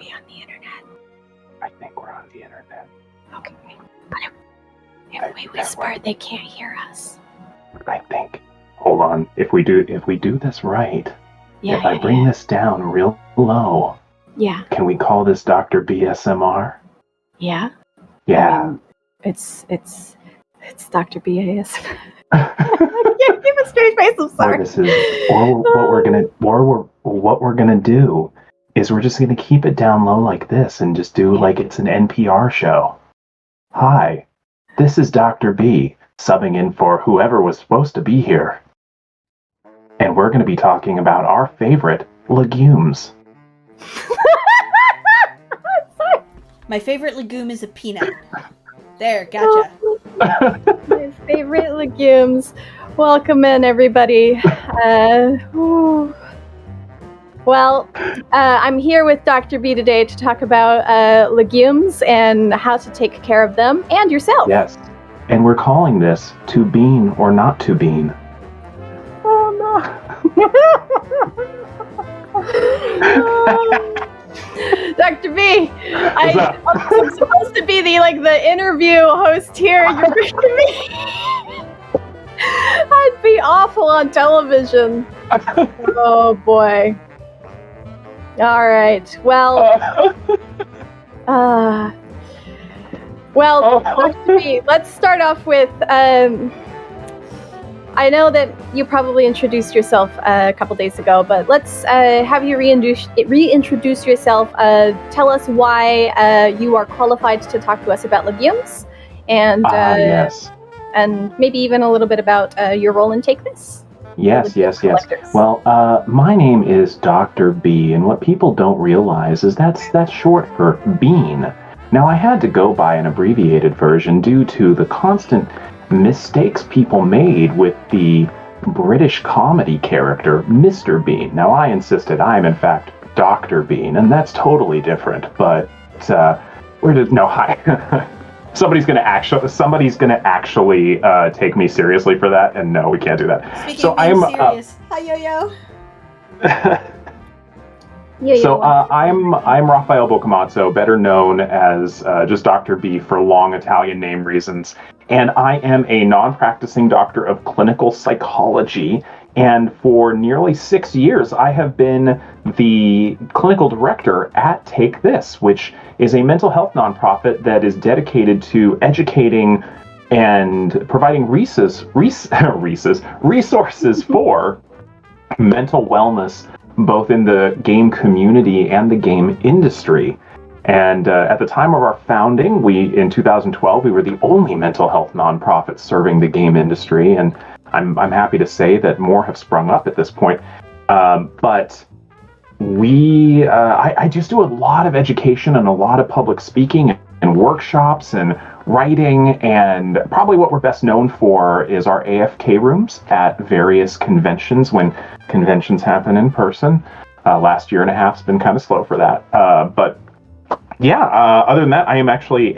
we on the internet? I think we're on the internet. Okay. But if we whisper, they can't hear us. I think. Hold on. If we do this right, if I bring this down real low, can we call this Dr. BSMR? Yeah. Yeah. I mean, it's Dr. BASMR. I can't keep a straight face. I'm sorry. What we're gonna do is we're just gonna keep it down low like this and just do like it's an NPR show. Hi, this is Dr. B subbing in for whoever was supposed to be here. And we're going to be talking about our favorite legumes. My favorite legume is a peanut. There, gotcha. My favorite legumes. Welcome in, everybody. Well, I'm here with Dr. B today to talk about legumes and how to take care of them and yourself. Yes. And we're calling this To Bean or Not To Bean. Oh, no. Dr. B, I'm supposed to be the interview host here. You're going to be... I'd be awful on television. Oh, boy. All right. Well... Dr. B, let's start off with, I know that you probably introduced yourself a couple days ago, but let's have you reintroduce yourself. Tell us why you are qualified to talk to us about legumes, and yes. And maybe even a little bit about your role in Take This. Yes. Well, my name is Dr. B, and what people don't realize is that's short for bean. Now, I had to go by an abbreviated version due to the constant mistakes people made with the British comedy character, Mr. Bean. Now, I insisted I am, in fact, Dr. Bean, and that's totally different, but somebody's gonna actually take me seriously for that, and no, we can't do that. Speaking of being serious, hi yo-yo. I'm Raphael Boccamazzo, better known as just Dr. B for long Italian name reasons, and I am a non-practicing doctor of clinical psychology, and for nearly 6 years I have been the clinical director at Take This, which is a mental health nonprofit that is dedicated to educating and providing resources for mental wellness, both in the game community and the game industry. And at the time of our founding, in 2012, we were the only mental health nonprofit serving the game industry, and I'm happy to say that more have sprung up at this point. But I just do a lot of education and a lot of public speaking and workshops and writing, and probably what we're best known for is our AFK rooms at various conventions when conventions happen in person. Last year and a half has been kind of slow for that. But other than that, I am actually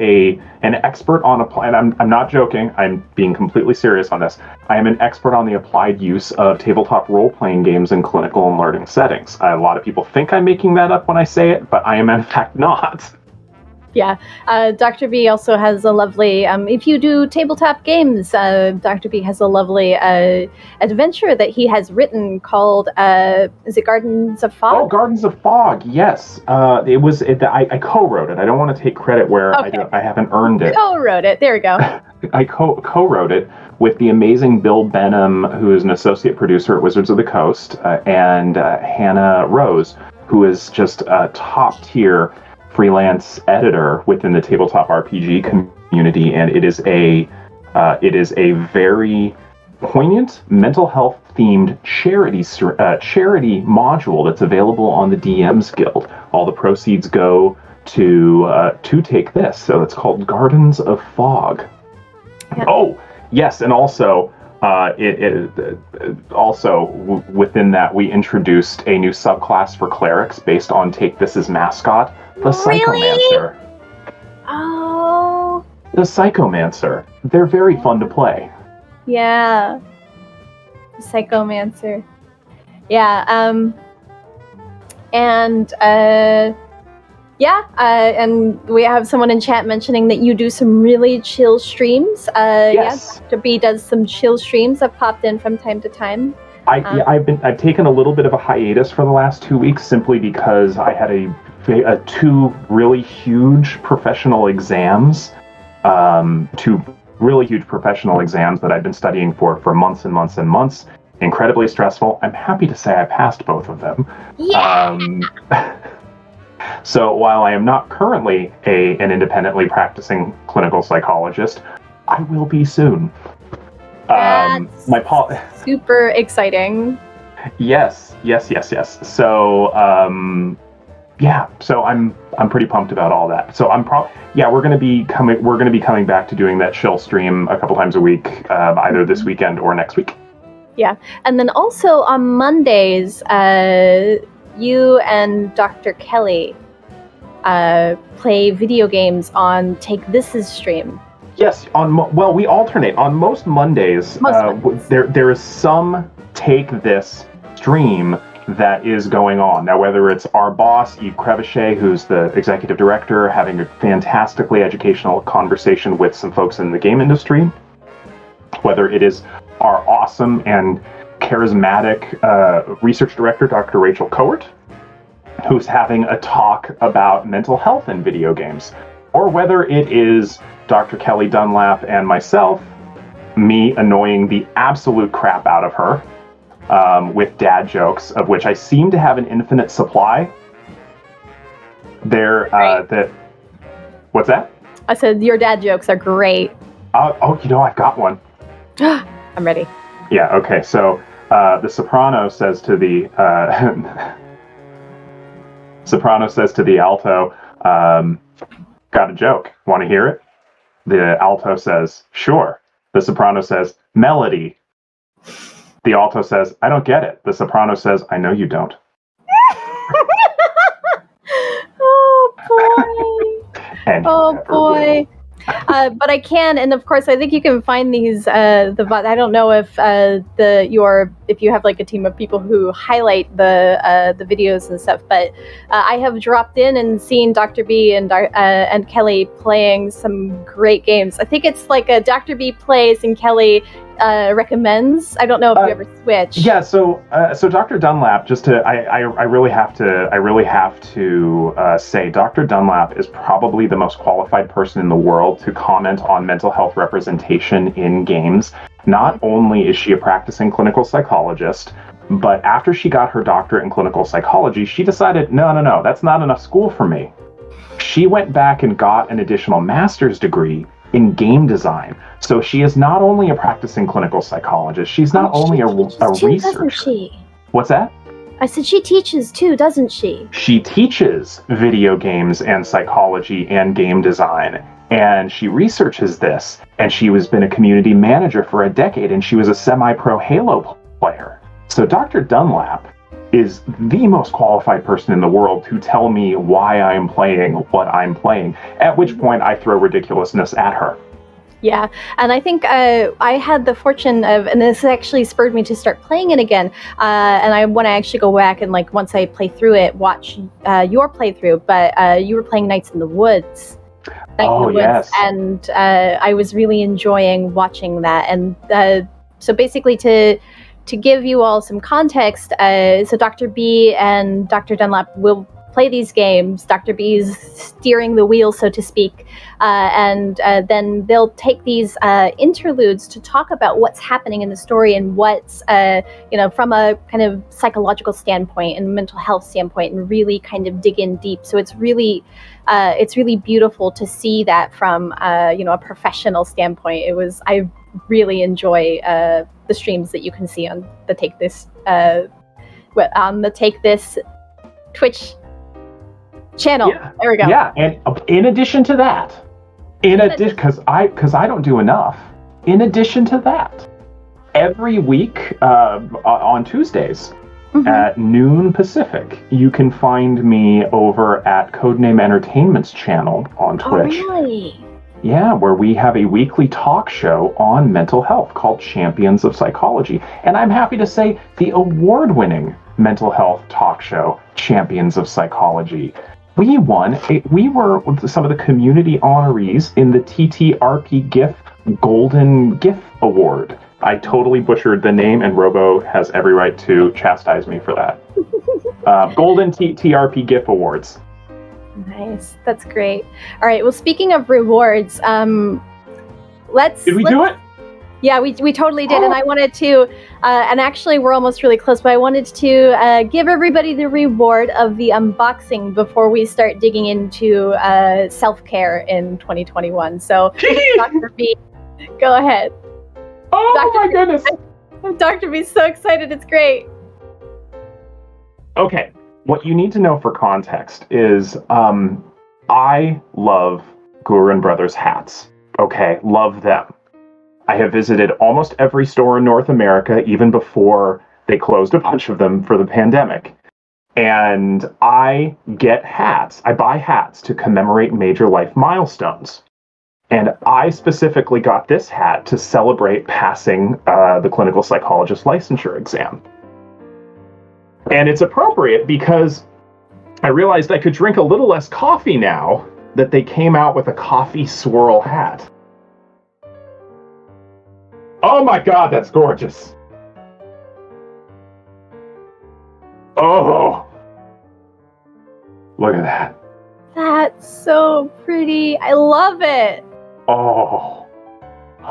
an expert on and I'm not joking, I'm being completely serious on this. I am an expert on the applied use of tabletop role-playing games in clinical and learning settings. A lot of people think I'm making that up when I say it, but I am in fact not. Yeah, Dr. B also has a lovely, if you do tabletop games, Dr. B has a lovely adventure that he has written called, is it Gardens of Fog? Oh, Gardens of Fog, yes. I co-wrote it. I don't want to take credit where I haven't earned it. Co-wrote it, there we go. I co-wrote it with the amazing Bill Benham, who is an associate producer at Wizards of the Coast, and Hannah Rose, who is just a top-tier freelance editor within the tabletop RPG community, and it is a very poignant mental health themed charity module that's available on the DM's Guild. All the proceeds go to Take This, so it's called Gardens of Fog. Yeah. Oh yes, and also within that we introduced a new subclass for clerics based on Take This's mascot, the Psychomancer. Oh. The Psychomancer. They're very fun to play. Yeah. The Psychomancer. Yeah, and we have someone in chat mentioning that you do some really chill streams. Yes. Yeah, Dr. B does some chill streams. I've popped in from time to time. I've taken a little bit of a hiatus for the last 2 weeks simply because I had two really huge professional exams, two really huge professional exams that I've been studying for months and months and months. Incredibly stressful. I'm happy to say I passed both of them. Yeah. So while I am not currently an independently practicing clinical psychologist, I will be soon. Super exciting. Yes. So so I'm pretty pumped about all that. So we're going to be coming back to doing that chill stream a couple times a week, either this weekend or next week. Yeah, and then also on Mondays, you and Dr. Kelly play video games on Take This's stream. Yes, we alternate. On most Mondays, there is some Take This stream that is going on. Now, whether it's our boss, Yves Crevichet, who's the executive director, having a fantastically educational conversation with some folks in the game industry, whether it is our awesome and charismatic research director, Dr. Rachel Cowart, who's having a talk about mental health in video games, or whether it is Dr. Kelly Dunlap and myself, me annoying the absolute crap out of her with dad jokes, of which I seem to have an infinite supply. What's that? I said your dad jokes are great. I've got one. I'm ready. Yeah, okay, so the soprano says to the alto, got a joke, want to hear it? The alto says, sure. The soprano says, melody. The alto says, I don't get it. The soprano says, I know you don't. Oh, boy. But I can, and of course, I think you can find these. I don't know if if you have like a team of people who highlight the videos and stuff. But I have dropped in and seen Dr. B and Kelly playing some great games. I think it's like a Dr. B plays and Kelly recommends. I don't know if you ever switch. Yeah, so Dr. Dunlap, I really have to say Dr. Dunlap is probably the most qualified person in the world to comment on mental health representation in games. Not only is she a practicing clinical psychologist, but after she got her doctorate in clinical psychology, she decided, no, that's not enough school for me. She went back and got an additional master's degree in game design. So she is not only a practicing clinical psychologist, she's not only a researcher. Doesn't she? What's that? I said she teaches too, doesn't she? She teaches video games and psychology and game design, and she researches this, and she has been a community manager for a decade, and she was a semi-pro Halo player. So Dr. Dunlap is the most qualified person in the world to tell me why I'm playing what I'm playing, at which point I throw ridiculousness at her. Yeah, and I think I had the fortune of, and this actually spurred me to start playing it again, and I want to actually go back and, like, once I play through it, watch your playthrough, but you were playing Nights in the Woods. Yes. And I was really enjoying watching that, and so basically to give you all some context, so Dr. B and Dr. Dunlap will play these games. Dr. B is steering the wheel, so to speak, and then they'll take these interludes to talk about what's happening in the story and what's, from a kind of psychological standpoint and mental health standpoint, and really kind of dig in deep. So it's really beautiful to see that from a professional standpoint. I really enjoy the streams that you can see on the Take This Twitch channel. Yeah. There we go. Yeah, and in addition to that, because I don't do enough. In addition to that, every week on Tuesdays at noon Pacific, you can find me over at Codename Entertainment's channel on Twitch. Oh, really? Yeah, where we have a weekly talk show on mental health called Champions of Psychology. And I'm happy to say the award-winning mental health talk show, Champions of Psychology, We won. We were some of the community honorees in the TTRP GIF Golden GIF Award. I totally butchered the name, and Robo has every right to chastise me for that. Golden TTRP GIF Awards. Nice. That's great. All right. Well, speaking of rewards, Did we do it? Yeah, we totally did. And I wanted to, and actually we're almost really close, but I wanted to give everybody the reward of the unboxing before we start digging into self-care in 2021. So, Dr. B, go ahead. Oh my goodness. Dr. B's so excited. It's great. Okay. What you need to know for context is I love Gurin Brothers hats. Okay, love them. I have visited almost every store in North America, even before they closed a bunch of them for the pandemic. And I get hats. I buy hats to commemorate major life milestones. And I specifically got this hat to celebrate passing the clinical psychologist licensure exam. And it's appropriate because I realized I could drink a little less coffee now that they came out with a coffee swirl hat. Oh my God, that's gorgeous. Oh, look at that. That's so pretty. I love it. Oh,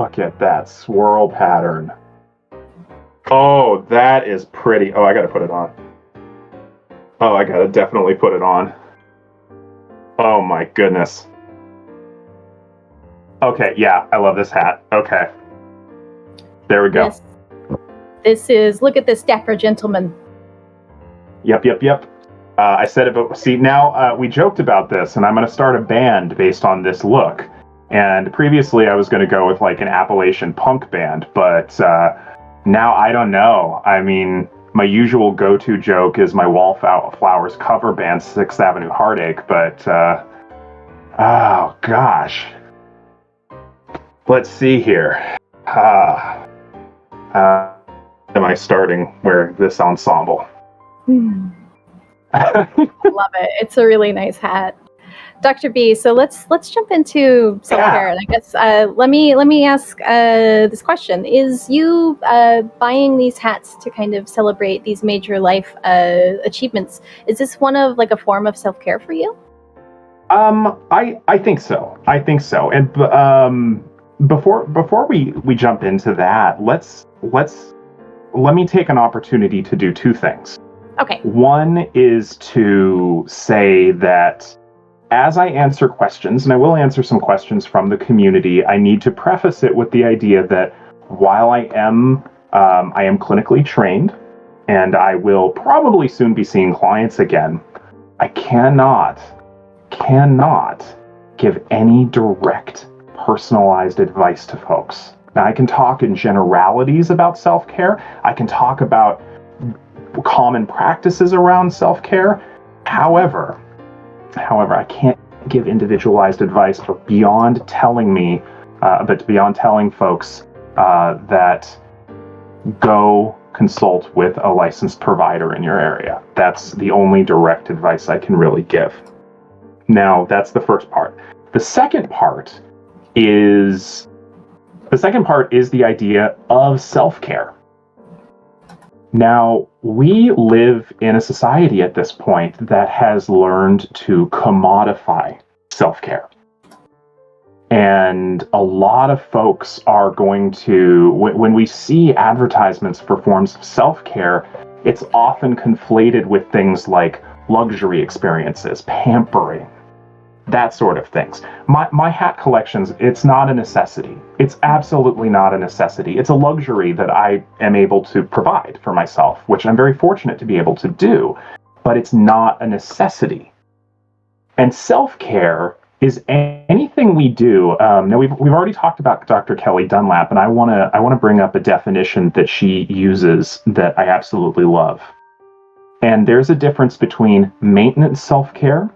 look at that swirl pattern. Oh, that is pretty. Oh, I gotta put it on. Oh, I gotta definitely put it on. Oh my goodness. Okay, yeah, I love this hat. Okay. There we go. Yes. This is, look at this dapper gentleman. Yep. I said it, but see, now we joked about this, and I'm going to start a band based on this look. And previously I was going to go with like an Appalachian punk band, but now I don't know. I mean, my usual go-to joke is my Wallflowers cover band, 6th Avenue Heartache, but oh gosh. Let's see here. Am I starting where this ensemble? Love it. It's a really nice hat. Dr. B, so let's jump into self-care. And I guess let me ask this question. Is you buying these hats to kind of celebrate these major life achievements, is this one of like a form of self-care for you? I think so. And before we jump into that, let me take an opportunity to do two things. Okay. One is to say that as I answer questions, and I will answer some questions from the community, I need to preface it with the idea that while I am clinically trained, and I will probably soon be seeing clients again, I cannot give any direct personalized advice to folks. Now, I can talk in generalities about self-care. I can talk about common practices around self-care. However, I can't give individualized advice, but beyond telling folks that go consult with a licensed provider in your area. That's the only direct advice I can really give. Now, that's the first part. The second part is the idea of self-care. Now, we live in a society at this point that has learned to commodify self-care. And a lot of folks are going to, when we see advertisements for forms of self-care, it's often conflated with things like luxury experiences, pampering, that sort of things. My hat collections, it's not a necessity. It's absolutely not a necessity. It's a luxury that I am able to provide for myself, which I'm very fortunate to be able to do, but it's not a necessity. And self-care is anything we do. Now we've already talked about Dr. Kelly Dunlap, and I want to bring up a definition that she uses that I absolutely love. And there's a difference between maintenance self-care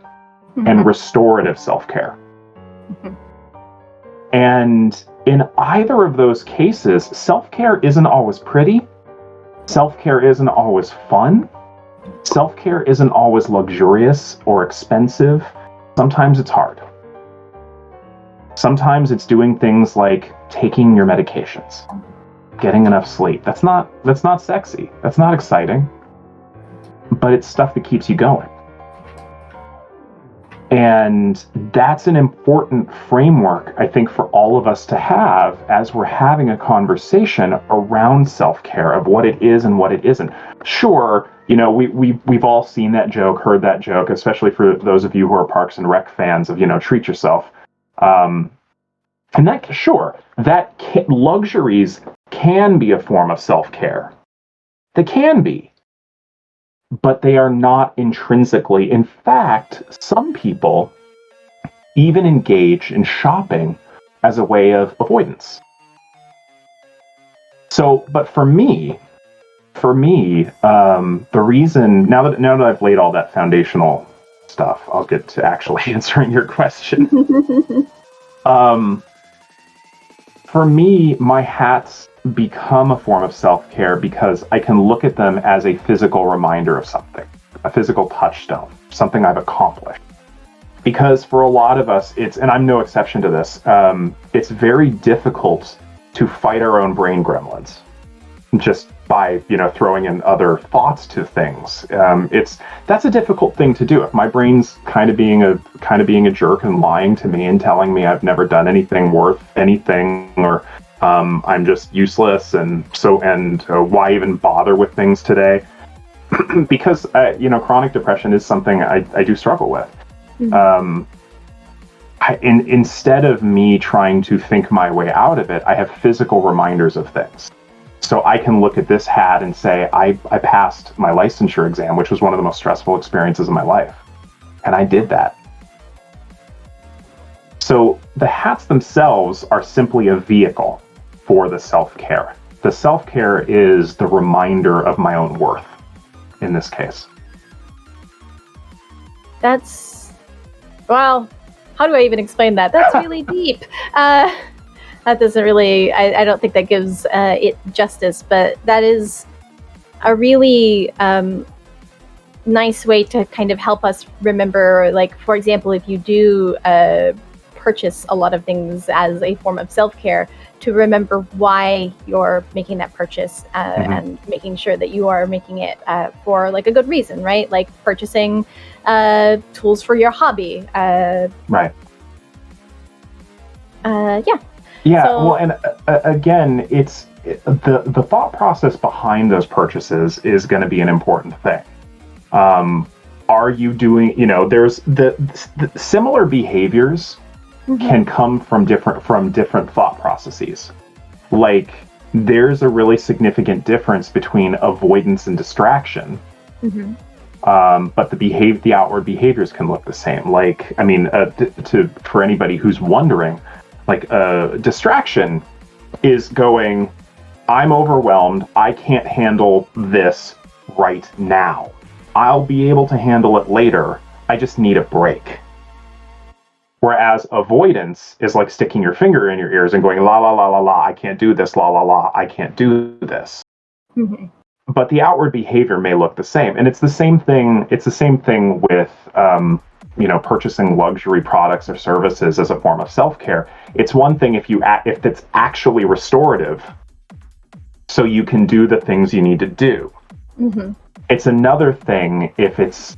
and restorative self-care. And in either of those cases, self-care isn't always pretty. Self-care isn't always fun. Self-care isn't always luxurious or expensive. Sometimes it's hard. Sometimes it's doing things like taking your medications, getting enough sleep. That's not sexy. That's not exciting. But it's stuff that keeps you going. And that's an important framework, I think, for all of us to have as we're having a conversation around self-care, of what it is and what it isn't. Sure, we've all seen that joke, heard that joke, especially for those of you who are Parks and Rec fans of, treat yourself. And that, sure, luxuries can be a form of self-care. They can be. But they are not intrinsically. In fact, some people even engage in shopping as a way of avoidance. So, but for me, the reason, now that I've laid all that foundational stuff, I'll get to actually answering your question. For me, my hats become a form of self-care because I can look at them as a physical reminder of something, a physical touchstone, something I've accomplished. Because for a lot of us, and I'm no exception to this, it's very difficult to fight our own brain gremlins just by, throwing in other thoughts to things. That's a difficult thing to do. If my brain's kind of being a jerk and lying to me and telling me I've never done anything worth anything, or I'm just useless, and why even bother with things today? Because chronic depression is something I do struggle with. Mm-hmm. Instead of me trying to think my way out of it, I have physical reminders of things. So I can look at this hat and say, I passed my licensure exam, which was one of the most stressful experiences of my life. And I did that. So the hats themselves are simply a vehicle for the self-care. The self-care is the reminder of my own worth in this case. Well, how do I even explain that? That's really deep. That doesn't really, I don't think that gives it justice, but that is a really nice way to kind of help us remember, like, for example, if you do purchase a lot of things as a form of self-care, to remember why you're making that purchase and making sure that you are making it for like a good reason, right? Like purchasing tools for your hobby. Right. Yeah. Yeah, well, and again, it's the thought process behind those purchases is going to be an important thing. Are you doing, there's the similar behaviors can come from different thought processes. Like, there's a really significant difference between avoidance and distraction. But the outward behaviors can look the same. Like, I mean, for anybody who's wondering, like, distraction is going, I'm overwhelmed, I can't handle this right now. I'll be able to handle it later, I just need a break. Whereas avoidance is like sticking your finger in your ears and going, la, la, la, la, la, I can't do this, la, la, la, I can't do this. But the outward behavior may look the same. And it's the same thing with, purchasing luxury products or services as a form of self-care. It's one thing if it's actually restorative, so you can do the things you need to do. It's another thing if it's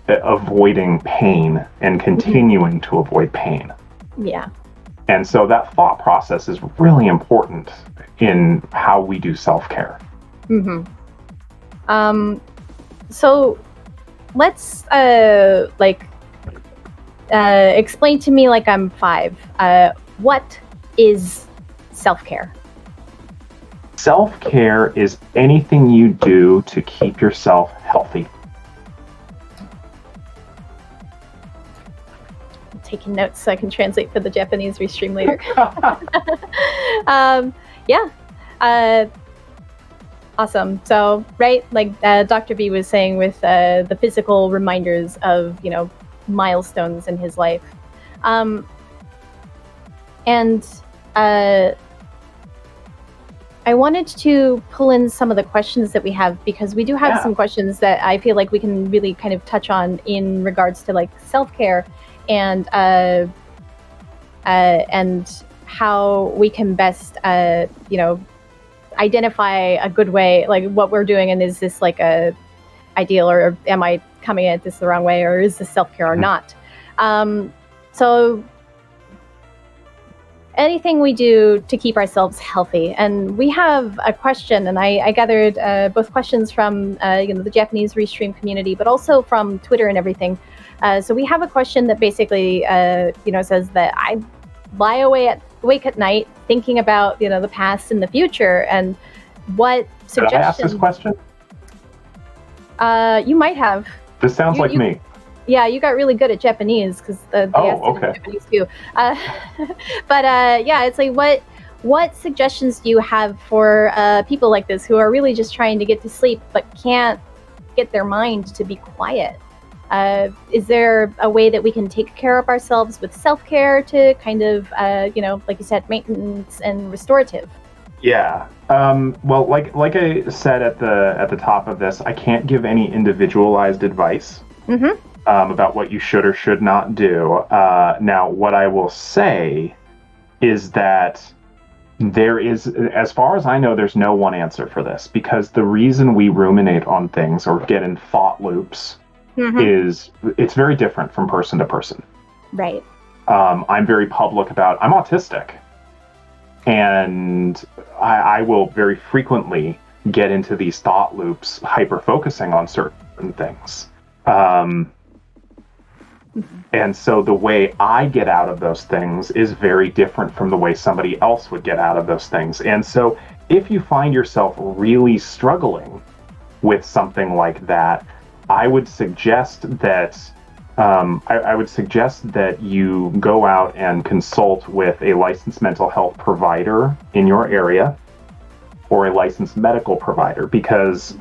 avoiding pain and continuing to avoid pain. Yeah. And so that thought process is really important in how we do self-care. So let's explain to me, like I'm 5. What is self-care? Self-care is anything you do to keep yourself healthy. I'm taking notes so I can translate for the Japanese restream later. Awesome. So, right, like Dr. B was saying with the physical reminders of, milestones in his life. I wanted to pull in some of the questions that we have, because we do have some questions that I feel like we can really kind of touch on in regards to like self-care and how we can best, identify a good way, like what we're doing, and is this like a ideal, or am I coming at this the wrong way, or is this self-care or not? So anything we do to keep ourselves healthy. And we have a question, and I gathered both questions from the Japanese Restream community, but also from Twitter and everything. So we have a question that basically says that I lie awake at night thinking about the past and the future, and what suggestions. Did I ask this question? You might have. This sounds like me. Yeah, you got really good at Japanese, because they asked it in Japanese too. It's like, what suggestions do you have for people like this who are really just trying to get to sleep but can't get their mind to be quiet? Is there a way that we can take care of ourselves with self-care to kind of, like you said, maintenance and restorative? Yeah. Well, like I said at the top of this, I can't give any individualized advice. Mm-hmm. About what you should or should not do. Now, what I will say is that there is, as far as I know, there's no one answer for this, because the reason we ruminate on things or get in thought loops is it's very different from person to person. Right. I'm very public about I'm autistic, and I will very frequently get into these thought loops, hyper-focusing on certain things. And so the way I get out of those things is very different from the way somebody else would get out of those things. And so if you find yourself really struggling with something like that, I would suggest that you go out and consult with a licensed mental health provider in your area, or a licensed medical provider, because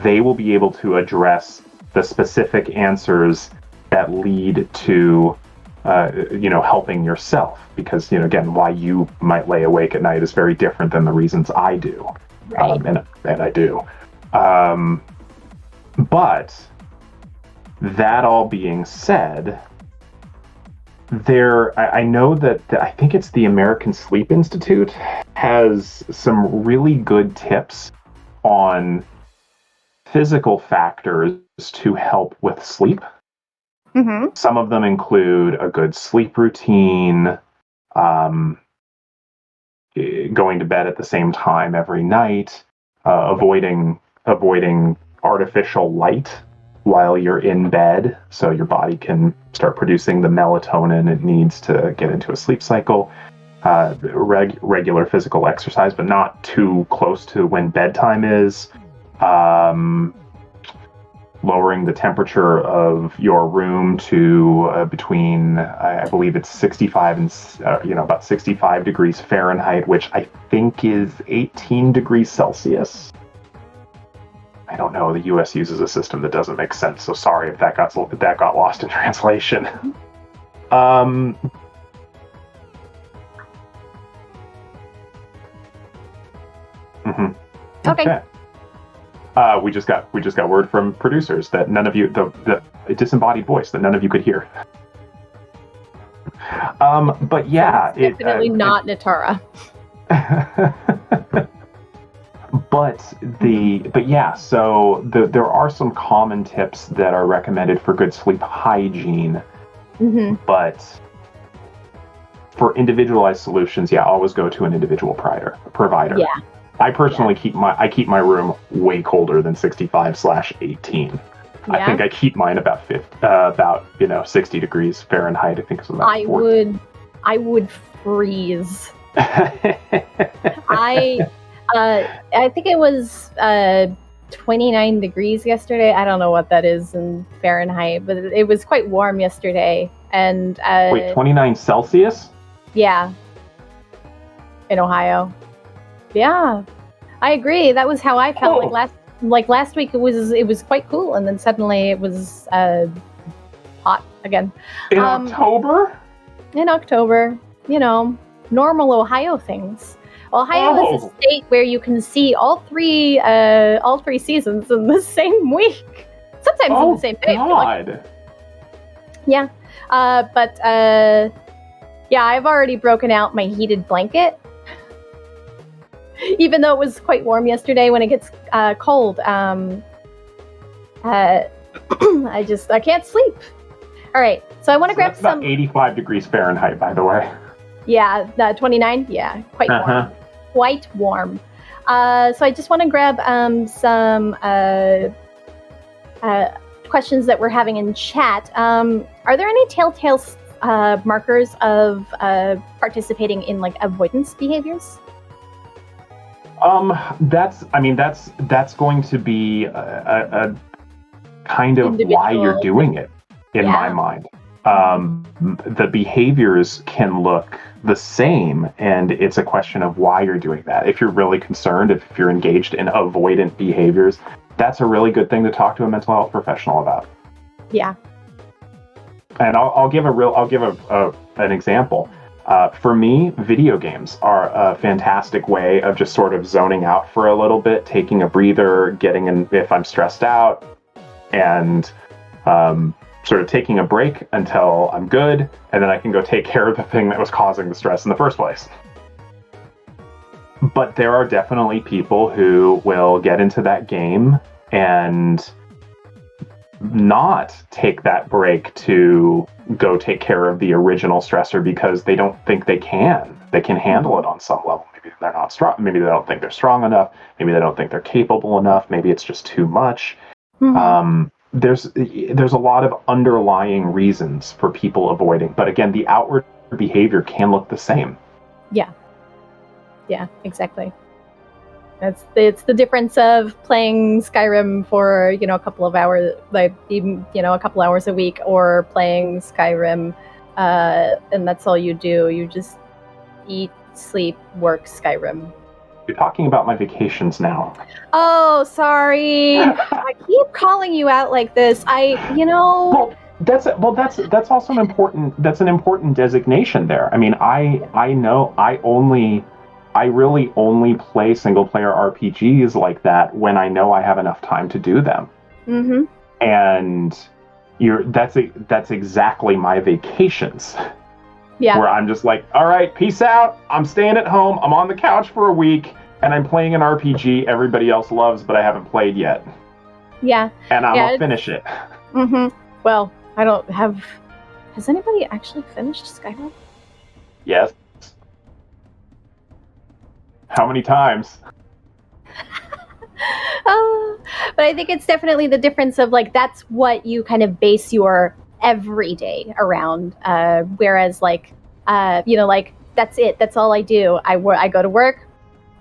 they will be able to address the specific answers that lead to, helping yourself. Because, again, why you might lay awake at night is very different than the reasons I do. Right. And I do. But that all being said, I know that I think it's the American Sleep Institute has some really good tips on physical factors to help with sleep. Mm-hmm. Some of them include a good sleep routine, going to bed at the same time every night, avoiding artificial light while you're in bed, so your body can start producing the melatonin it needs to get into a sleep cycle. Regular physical exercise, but not too close to when bedtime is. Lowering the temperature of your room to between, I believe it's 65 and about 65 degrees Fahrenheit, which I think is 18 degrees Celsius. I don't know. The U.S. uses a system that doesn't make sense, so sorry if that got lost in translation. Okay. We just got word from producers that none of you, the disembodied voice that none of you could hear. But yeah, it's definitely not Natara. So there are some common tips that are recommended for good sleep hygiene. Mm-hmm. But for individualized solutions, always go to an individual provider. Yeah. I personally keep my room way colder than 65/18. Yeah. I think I keep mine about 60 degrees Fahrenheit. I think it's about 40. I would freeze. I think it was 29 degrees yesterday. I don't know what that is in Fahrenheit, but it was quite warm yesterday. And wait, 29 Celsius? Yeah. In Ohio. Yeah, I agree. That was how I felt. Like last week, it was quite cool, and then suddenly it was hot again. In October? In October, normal Ohio things. Ohio is a state where you can see all three seasons in the same week. Sometimes in the same day. God. Yeah. Yeah, I've already broken out my heated blanket. Even though it was quite warm yesterday, when it gets cold, I can't sleep. All right, so I want to grab some. About 85 degrees Fahrenheit, by the way. Yeah, 29. Yeah, quite warm. Quite warm. So I just want to grab some questions that we're having in chat. Are there any telltale markers of participating in like avoidance behaviors? That's going to be a kind of why you're doing it, in my mind. The behaviors can look the same, and it's a question of why you're doing that. If you're really concerned, if you're engaged in avoidant behaviors, that's a really good thing to talk to a mental health professional about. Yeah. And I'll give an example. For me, video games are a fantastic way of just sort of zoning out for a little bit, taking a breather, getting in if I'm stressed out, and sort of taking a break until I'm good, and then I can go take care of the thing that was causing the stress in the first place. But there are definitely people who will get into that game and not take that break to go take care of the original stressor because they don't think they can handle it on some level. Maybe they're not strong. Maybe they don't think they're strong enough. Maybe they don't think they're capable enough. Maybe it's just too much. Mm-hmm. There's a lot of underlying reasons for people avoiding, but again, the outward behavior can look the same. Yeah, exactly. It's the difference of playing Skyrim for a couple of hours, like even a couple hours a week, or playing Skyrim, and that's all you do. You just eat, sleep, work, Skyrim. You're talking about my vacations now. Oh, sorry. I keep calling you out like this. Well, that's also an important designation there. I mean, I know I really only play single player RPGs like that when I know I have enough time to do them. Mm-hmm. And that's exactly my vacations. Yeah. Where I'm just like, all right, peace out. I'm staying at home. I'm on the couch for a week, and I'm playing an RPG everybody else loves, but I haven't played yet. Yeah. And I'll finish it. Mm-hmm. Well, I don't have. Has anybody actually finished Skyrim? Yes. How many times? But I think it's definitely the difference of like that's what you kind of base your everyday around. Whereas like that's it. That's all I do. I go to work.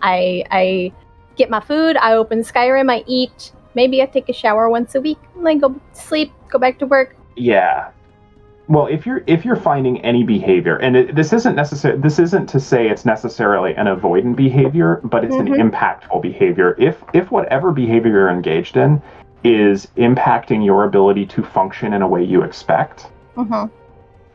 I get my food. I open Skyrim. I eat. Maybe I take a shower once a week. And then go to sleep. Go back to work. Yeah. Well, if you're finding any behavior, and this isn't to say it's necessarily an avoidant behavior, but it's mm-hmm. an impactful behavior. If whatever behavior you're engaged in is impacting your ability to function in a way you expect, mm-hmm.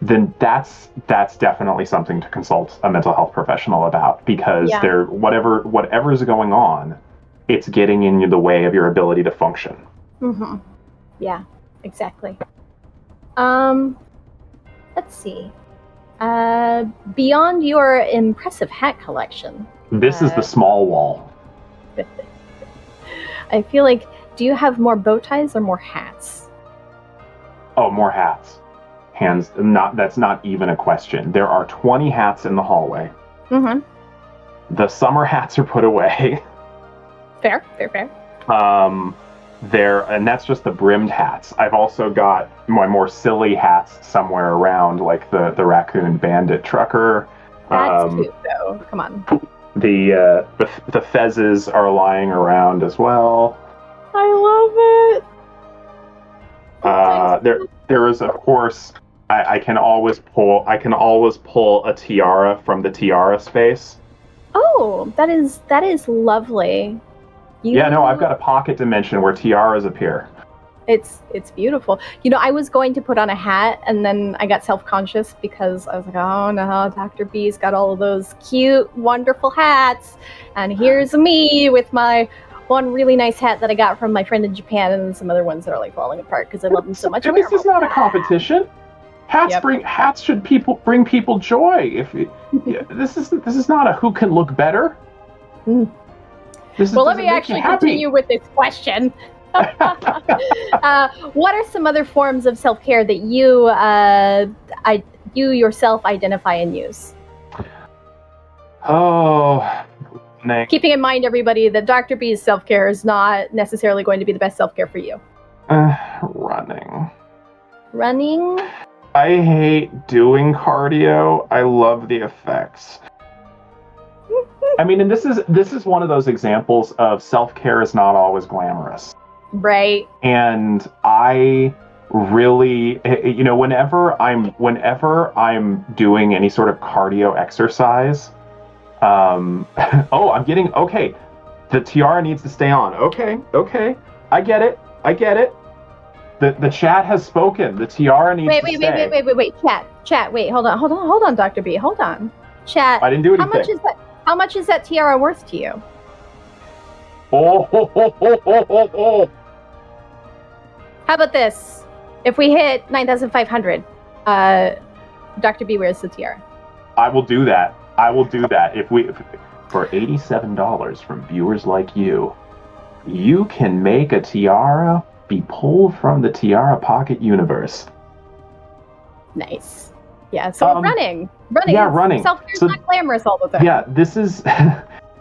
then that's definitely something to consult a mental health professional about, because whatever is going on, it's getting in the way of your ability to function. Mm-hmm. Yeah, exactly. Let's see. Beyond your impressive hat collection. This is the small wall. I feel like, do you have more bow ties or more hats? Oh, more hats. That's not even a question. There are 20 hats in the hallway. Mm-hmm. The summer hats are put away. Fair. And that's just the brimmed hats. I've also got my more silly hats somewhere around, like the raccoon bandit trucker. That's cute, though. Come on. The fezzes are lying around as well. I love it. There is, of course, I can always pull a tiara from the tiara space. Oh, that is lovely. Yeah, no, I've got a pocket dimension where tiaras appear. It's beautiful. You know, I was going to put on a hat, and then I got self-conscious because I was like, oh no, Dr. B's got all of those cute, wonderful hats, and here's me with my one really nice hat that I got from my friend in Japan, and some other ones that are like falling apart because I love them so much. And this is not a competition. Hats should bring people joy. This is not a who can look better. Well, let me actually continue with this question. What are some other forms of self-care that you yourself identify and use? Oh, Nick. Keeping in mind, everybody, that Dr. B's self-care is not necessarily going to be the best self-care for you. Running. Running? I hate doing cardio. I love the effects. I mean, and this is one of those examples of self-care is not always glamorous. Right. And I really, you know, whenever I'm doing any sort of cardio exercise, okay, the tiara needs to stay on. Okay, I get it. The chat has spoken. The tiara needs to stay. Wait, chat, wait, hold on, Dr. B, hold on. Chat, I didn't do anything. How much is that tiara worth to you? Oh. How about this? If we hit 9,500, Dr. B wears the tiara. I will do that. For $87 from viewers like you, you can make a tiara be pulled from the Tiara Pocket universe. Nice. Yeah, so running. Yeah, running. Self-care is not glamorous all the time. Yeah, this is...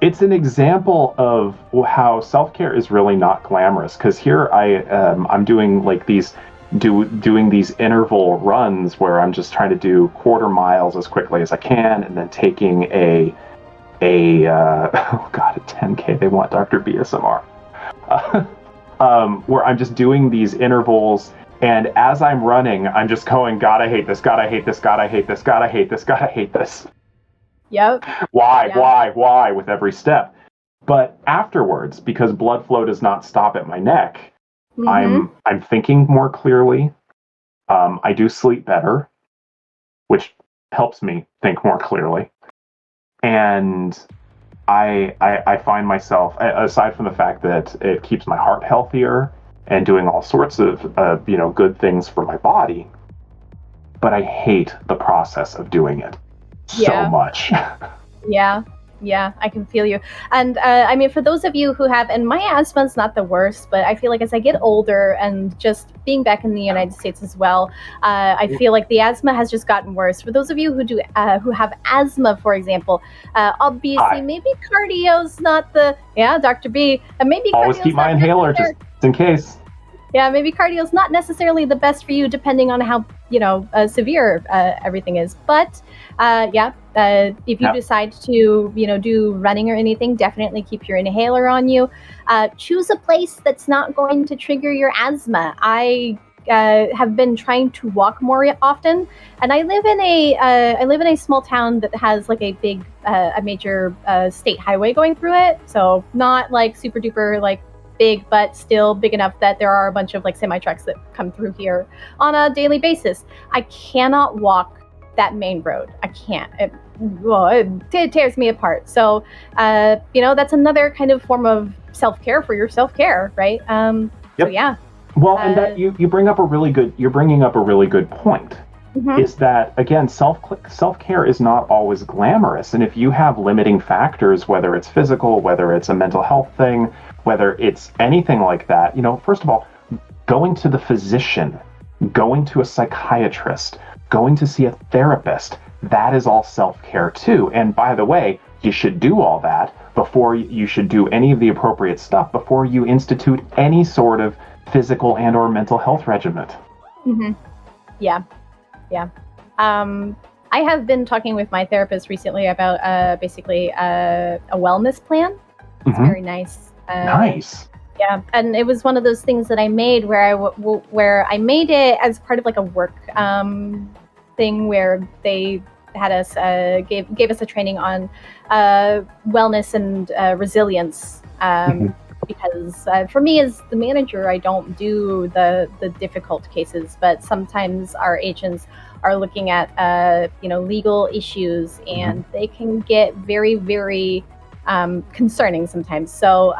It's an example of how self-care is really not glamorous, because here I'm doing like doing these interval runs where I'm just trying to do quarter miles as quickly as I can, and then taking a 10K. They want Dr. BSMR. Where I'm just doing these intervals, and as I'm running, I'm just going, God, I hate this. God, I hate this. God, I hate this. God, I hate this. God, I hate this. Yep. Why with every step? But afterwards, because blood flow does not stop at my neck, I'm thinking more clearly. I do sleep better, which helps me think more clearly. And I find myself, aside from the fact that it keeps my heart healthier and doing all sorts of good things for my body, but I hate the process of doing it so much. Yeah, I can feel you. And I mean, for those of you who have, and my asthma's not the worst, but I feel like as I get older and just being back in the United States as well, I feel like the asthma has just gotten worse. For those of you who have asthma, for example, obviously maybe cardio's not the, Dr. B, maybe always keep my inhaler just in case. Yeah, maybe cardio's not necessarily the best for you, depending on how severe everything is. But if you decide to do running or anything, definitely keep your inhaler on you. Choose a place that's not going to trigger your asthma. I have been trying to walk more often, and I live in a small town that has like a major state highway going through it. So not like super duper like big, but still big enough that there are a bunch of like semi trucks that come through here on a daily basis. I cannot walk that main road. I can't. It tears me apart. So, that's another kind of form of self-care for your self-care, right? Yep. So yeah. Well, and that you're bringing up a really good point. Is that, again, self-care is not always glamorous. And if you have limiting factors, whether it's physical, whether it's a mental health thing, whether it's anything like that, first of all, going to the physician, going to a psychiatrist, going to see a therapist, that is all self-care too. And by the way, you should do all that before you should do any of the appropriate stuff, before you institute any sort of physical and or mental health regimen. Yeah. I have been talking with my therapist recently about basically a wellness plan. It's very nice. Nice. Yeah, and it was one of those things that I made where I made it as part of like a work thing where they had us gave us a training on wellness and resilience. because for me as the manager, I don't do the difficult cases, but sometimes our agents are looking at legal issues, and they can get very, very concerning sometimes. So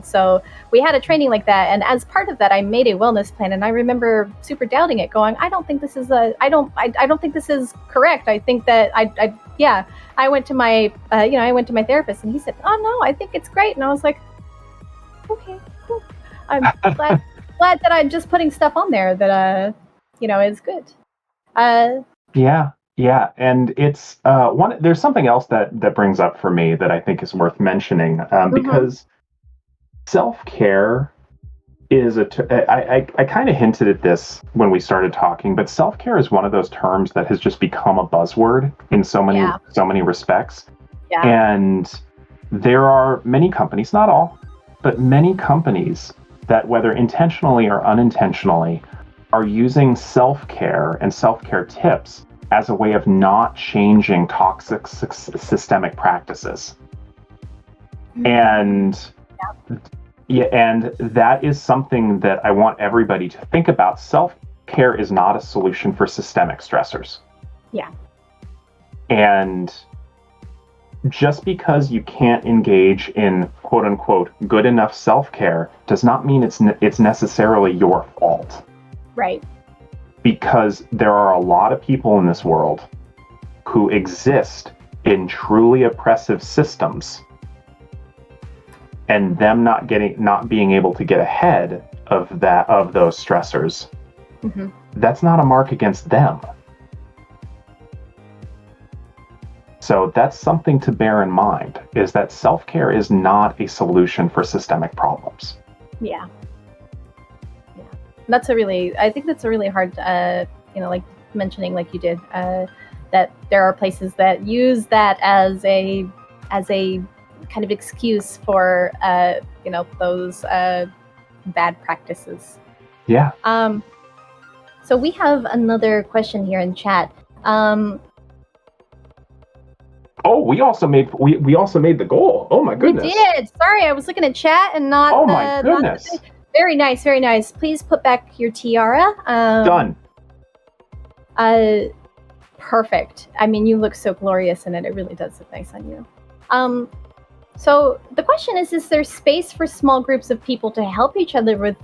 so we had a training like that, and as part of that, I made a wellness plan, and I remember super doubting it, going, I don't think this is think this is correct. I think that I went to my I went to my therapist, and he said, oh no, I think it's great. And I was like, okay, cool. I'm glad that I'm just putting stuff on there that is good. Yeah, and it's there's something else that brings up for me that I think is worth mentioning, because self-care is I kind of hinted at this when we started talking, but self-care is one of those terms that has just become a buzzword in so many respects. Yeah. And there are many companies, not all, but many companies that, whether intentionally or unintentionally, are using self-care and self-care tips as a way of not changing toxic systemic practices. And that is something that I want everybody to think about. Self-care is not a solution for systemic stressors. Yeah. And just because you can't engage in quote unquote good enough self-care does not mean it's necessarily your fault. Right. Because there are a lot of people in this world who exist in truly oppressive systems, and them not being able to get ahead of those stressors. That's not a mark against them. So that's something to bear in mind, is that self-care is not a solution for systemic problems. Yeah. I think that's a really hard, like mentioning, like you did, that there are places that use that as a kind of excuse for, those bad practices. Yeah. So we have another question here in chat. We also made the goal. Oh my goodness. We did. Sorry, I was looking at chat and not. Oh my goodness. Very nice, very nice. Please put back your tiara. Done. Perfect. I mean, you look so glorious in it. It really does look nice on you. So the question is there space for small groups of people to help each other with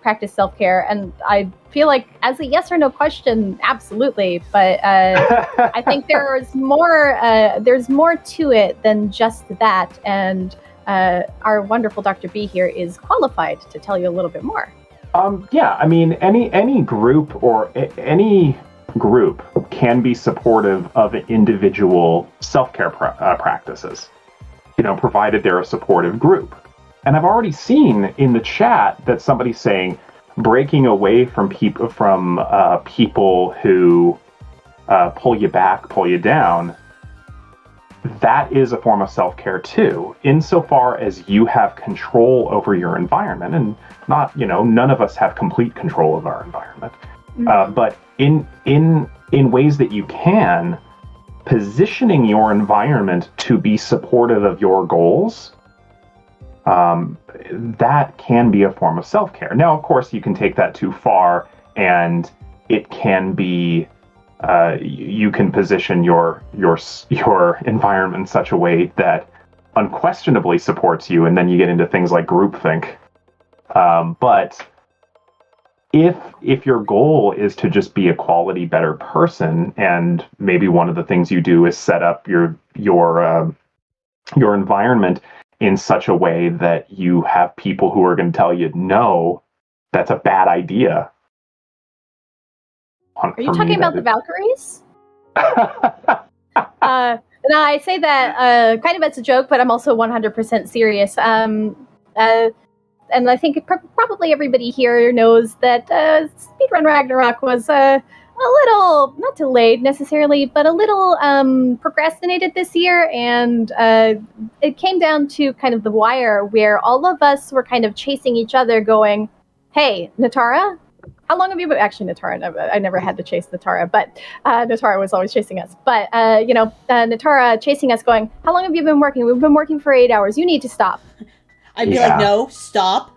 practice self-care? And I feel like, as a yes or no question, absolutely. But I think there's more to it than just that. And our wonderful Dr. B here is qualified to tell you a little bit more. I mean, any group or any group can be supportive of individual self-care practices, provided they're a supportive group. And I've already seen in the chat that somebody's saying breaking away from people who pull you back, pull you down. That is a form of self-care too, insofar as you have control over your environment, and none of us have complete control of our environment. But in ways that you can, positioning your environment to be supportive of your goals, that can be a form of self-care. Now, of course, you can take that too far, and it can be you can position your environment in such a way that unquestionably supports you, and then you get into things like groupthink. But if your goal is to just be a quality better person, and maybe one of the things you do is set up your environment in such a way that you have people who are going to tell you, no, that's a bad idea. Are you talking about the Valkyries? No, I say that kind of as a joke, but I'm also 100% serious. And I think probably everybody here knows that Speedrun Ragnarok was a little, not delayed necessarily, but a little procrastinated this year. And it came down to kind of the wire where all of us were kind of chasing each other going, hey, Natara, how long have you been? Actually, Natara, I never had to chase Natara, but Natara was always chasing us. But, Natara chasing us going, how long have you been working? We've been working for 8 hours. You need to stop. I'd be like, no, stop.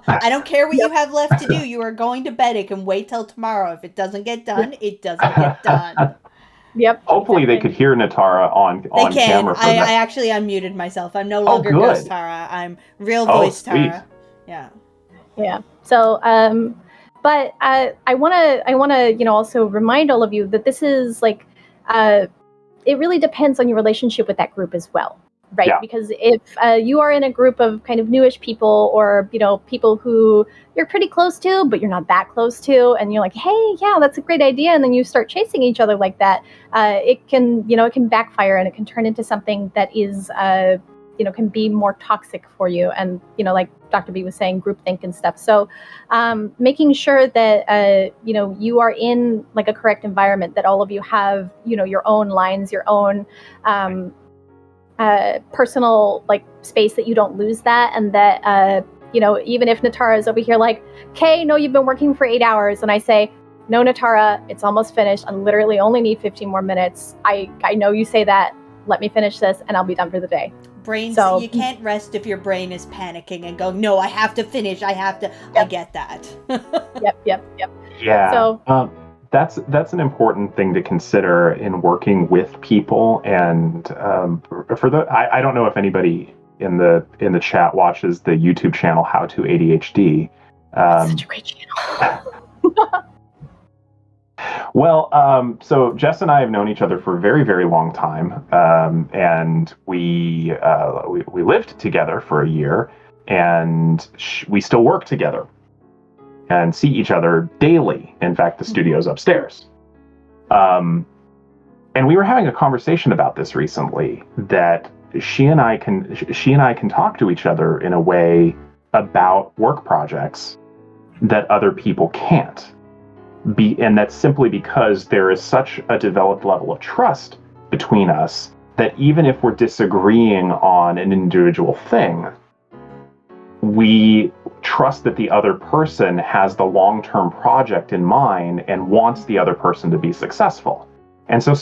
I don't care what you have left to do. You are going to bed. It can wait till tomorrow. If it doesn't get done, it doesn't get done. Yep. Hopefully they could hear Natara on camera. I actually unmuted myself. I'm no longer Ghost Tara. I'm real voice Tara. Yeah. So, but I wanna, also remind all of you that this is like, it really depends on your relationship with that group as well. Right, yeah. Because if you are in a group of kind of newish people, or people who you're pretty close to, but you're not that close to, and you're like, hey, yeah, that's a great idea, and then you start chasing each other like that, it can backfire, and it can turn into something that is, can be more toxic for you, and like Dr. B was saying, groupthink and stuff. So, making sure that you are in like a correct environment, that all of you have your own lines, your own. Personal like space, that you don't lose that, and that even if Natara is over here like, okay, no, you've been working for 8 hours, and I say, no, Natara, it's almost finished, I literally only need 15 more minutes, I know you say that, let me finish this and I'll be done for the day. Brains, so you can't rest if your brain is panicking and going, no, I have to finish, I get that. Yep. Yeah. So that's an important thing to consider in working with people. And I don't know if anybody in the chat watches the YouTube channel How to ADHD. That's such a great channel. Well, so Jess and I have known each other for a very, very long time, and we lived together for a year, and we still work together and see each other daily. In fact, the studio's upstairs. And we were having a conversation about this recently, that she and I can talk to each other in a way about work projects that other people can't. And that's simply because there is such a developed level of trust between us that even if we're disagreeing on an individual thing, we trust that the other person has the long-term project in mind and wants the other person to be successful. And so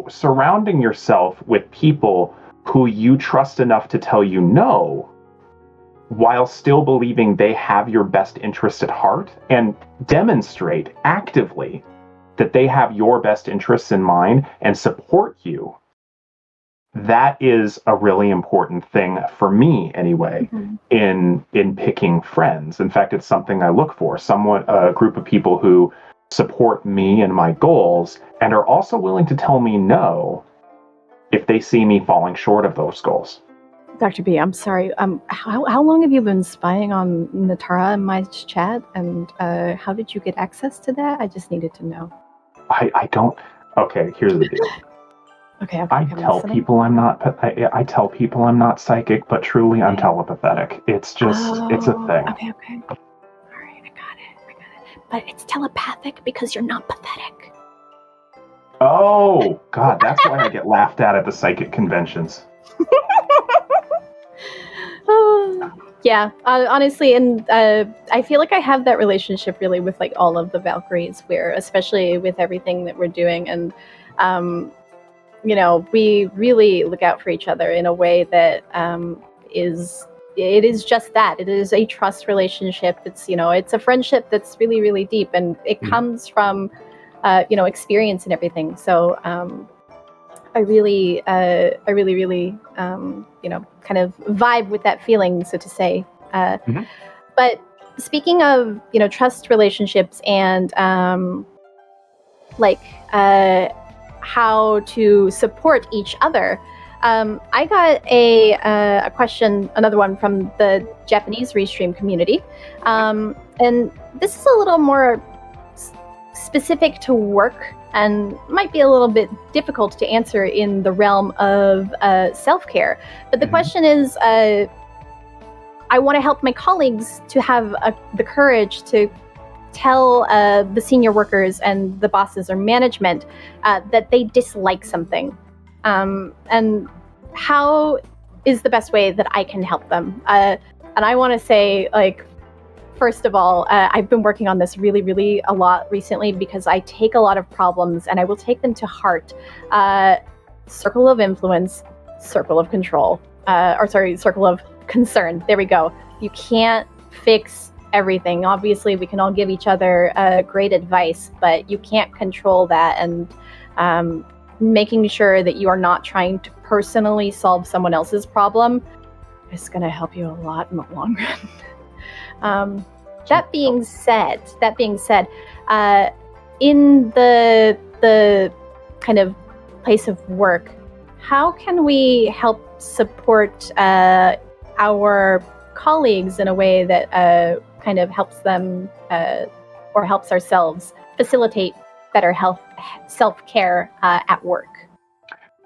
surrounding yourself with people who you trust enough to tell you no, while still believing they have your best interest at heart, and demonstrate actively that they have your best interests in mind and support you, that is a really important thing for me anyway, in picking friends. In fact, it's something I look for, a group of people who support me and my goals and are also willing to tell me no if they see me falling short of those goals. Dr. B, I'm sorry. How long have you been spying on Natara in my chat, and how did you get access to that? I just needed to know. I don't. Okay, here's the deal. Okay, I tell people I'm not psychic, but truly I'm telepathic. It's just, it's a thing. Okay. All right, I got it. But it's telepathic because you're not pathetic. Oh, God, that's why I get laughed at the psychic conventions. Yeah, honestly, and I feel like I have that relationship really with like all of the Valkyries, where especially with everything that we're doing, and we really look out for each other in a way that it is just that. It is a trust relationship. It's it's a friendship that's really, really deep, and it comes from experience and everything. So I really, kind of vibe with that feeling, so to say. But speaking of, trust relationships and how to support each other, I got a question, another one from the Japanese Restream community, and this is a little more specific to work and might be a little bit difficult to answer in the realm of self-care. But the question is, I want to help my colleagues to have the courage to tell the senior workers and the bosses or management that they dislike something. And how is the best way that I can help them? And I want to say, first of all, I've been working on this really, really a lot recently, because I take a lot of problems and I will take them to heart. Circle of influence, circle of control. circle of concern. There we go. You can't fix everything. Obviously, we can all give each other great advice, but you can't control that. And making sure that you are not trying to personally solve someone else's problem is going to help you a lot in the long run. That being said, in the kind of place of work, how can we help support our colleagues in a way that kind of helps them or helps ourselves facilitate better self-care at work?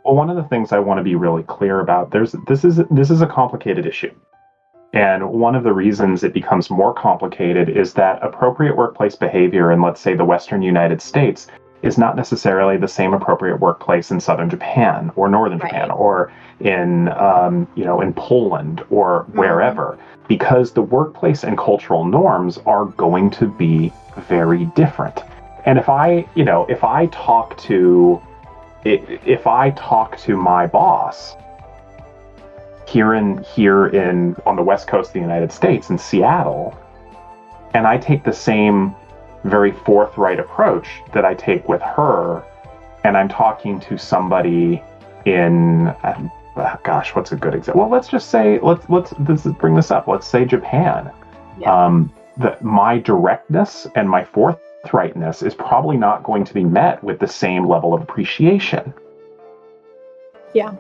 Well, one of the things I want to be really clear about, this is a complicated issue. And one of the reasons it becomes more complicated is that appropriate workplace behavior in, let's say, the Western United States is not necessarily the same appropriate workplace in Southern Japan or Northern Japan or in in Poland or wherever, because the workplace and cultural norms are going to be very different. And if I talk to my boss here on the West Coast of the United States in Seattle, and I take the same very forthright approach that I take with her, and I'm talking to somebody in what's a good example? Well, let's just say let's bring this up. Let's say Japan. Yeah. My directness and my forthrightness is probably not going to be met with the same level of appreciation. Yeah.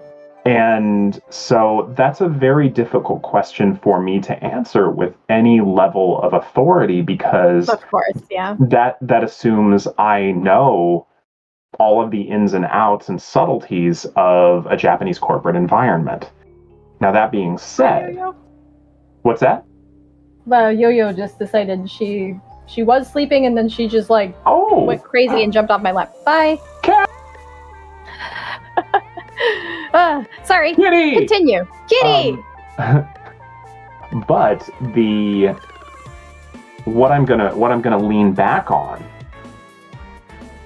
And so that's a very difficult question for me to answer with any level of authority, because of course, yeah, that assumes I know all of the ins and outs and subtleties of a Japanese corporate environment. Now, that being said, what's that? Well, Yo-Yo just decided she was sleeping, and then she just went crazy and jumped off my lap. Bye. Sorry. Kitty! Continue. Kitty! But what I'm gonna lean back on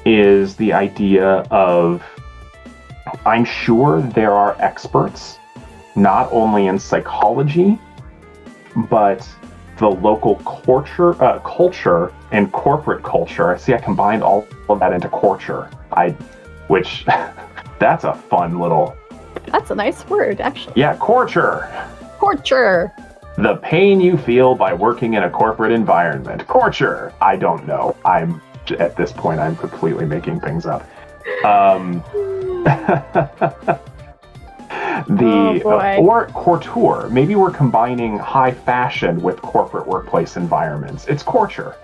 is the idea of, I'm sure there are experts not only in psychology, but the local culture and corporate culture. See, I combined all of that into culture. Which that's a fun little... That's a nice word, actually. Yeah, culture. Culture. The pain you feel by working in a corporate environment. Culture. I don't know. At this point, I'm completely making things up. Or couture. Maybe we're combining high fashion with corporate workplace environments. It's culture.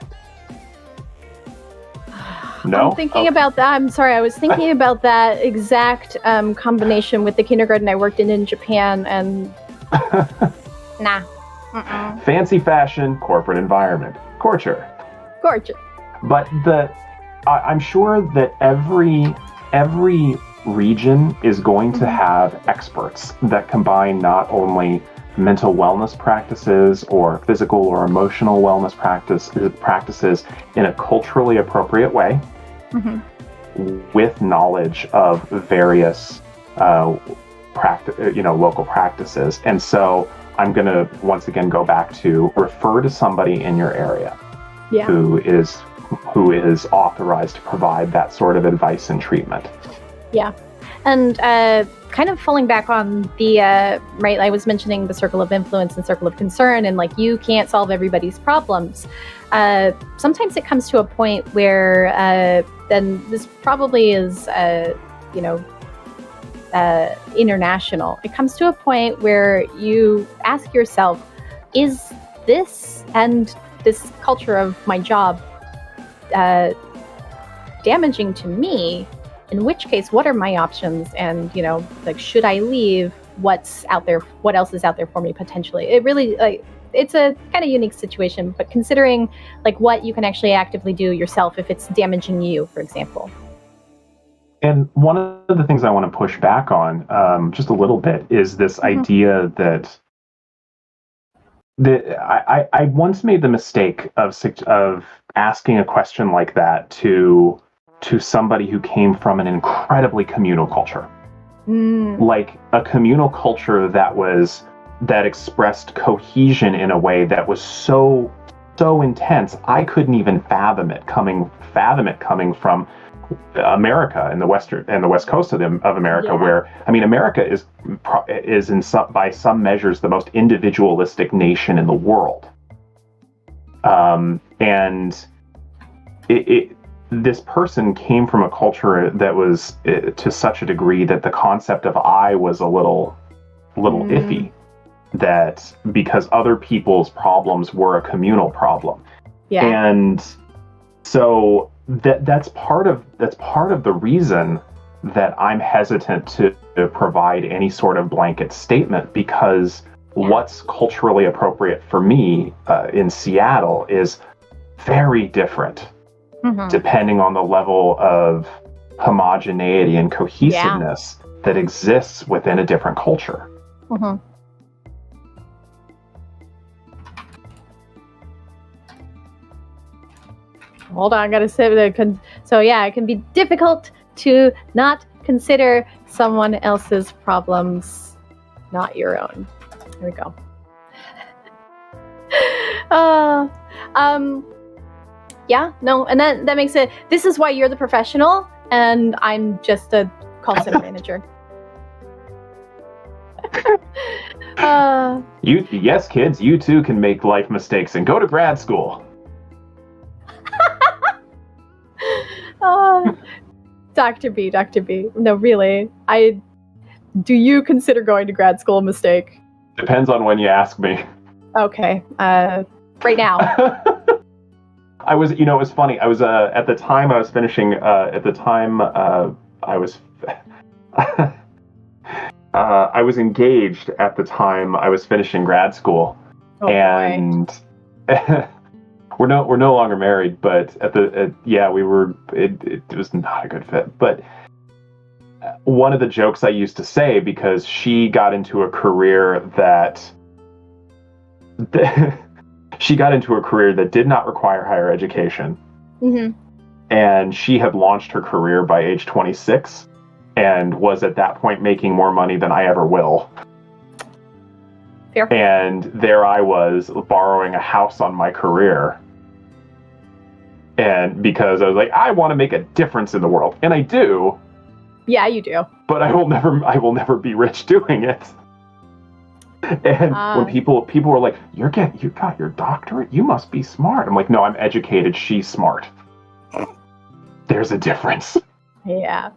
No? I'm thinking about that. I'm sorry. I was thinking about that exact combination with the kindergarten I worked in Japan, and nah. Fancy fashion, corporate environment. Culture. Culture. But I'm sure that every region is going to have experts that combine not only mental wellness practices or physical or emotional wellness practices in a culturally appropriate way, with knowledge of various local practices. And so I'm going to once again go back to refer to somebody in your area who is authorized to provide that sort of advice and treatment. Yeah. And kind of falling back on the, I was mentioning the circle of influence and circle of concern, and you can't solve everybody's problems. Sometimes it comes to a point where then this probably is, international. It comes to a point where you ask yourself, is this and this culture of my job damaging to me? In which case, what are my options? And, should I leave? What's out there? What else is out there for me potentially? It really, it's a kind of unique situation, but considering what you can actually actively do yourself if it's damaging you, for example. And one of the things I want to push back on just a little bit is this idea that I once made the mistake of asking a question like that to somebody who came from an incredibly communal culture. like a communal culture that expressed cohesion in a way that was so intense. I couldn't even fathom it coming from America and the west coast of America, where America is by some measures the most individualistic nation in the world. And this person came from a culture that was to such a degree that the concept of I was a little iffy. That because other people's problems were a communal problem, and so that's part of the reason that I'm hesitant to provide any sort of blanket statement, because what's culturally appropriate for me in Seattle is very different depending on the level of homogeneity and cohesiveness that exists within a different culture. Hold on, I gotta say that. So yeah, it can be difficult to not consider someone else's problems, not your own. There we go. Yeah, no, and that makes it. This is why you're the professional, and I'm just a call center manager. Yes, kids, you too can make life mistakes and go to grad school. Dr. B. No, really. Do you consider going to grad school a mistake? Depends on when you ask me. Okay. Right now. I was, it was funny. I was, at the time I was finishing, I was engaged at the time I was finishing grad school. Oh, and we're no longer married, but we were. It was not a good fit. But one of the jokes I used to say, because she got into a career that did not require higher education, and she had launched her career by age 26, and was at that point making more money than I ever will. Fair. And there I was borrowing a house on my career. And because I was like, I want to make a difference in the world, and I do. Yeah, you do. But I will never be rich doing it. And when people were like, you got your doctorate, you must be smart. I'm like, no, I'm educated. She's smart. There's a difference. Yeah.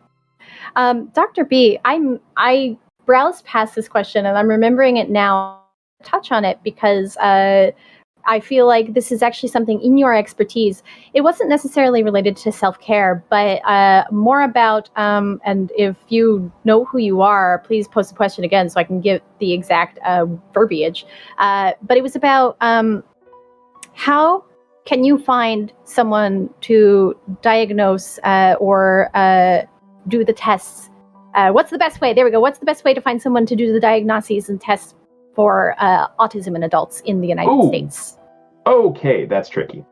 Dr. B, I browsed past this question, and I'm remembering it now. Touch on it because I feel like this is actually something in your expertise. It wasn't necessarily related to self-care, but more about, and if you know who you are, please post the question again so I can give the exact verbiage. But it was about how can you find someone to diagnose or do the tests? What's the best way? There we go. What's the best way to find someone to do the diagnoses and tests for autism in adults in the United States? Okay, that's tricky.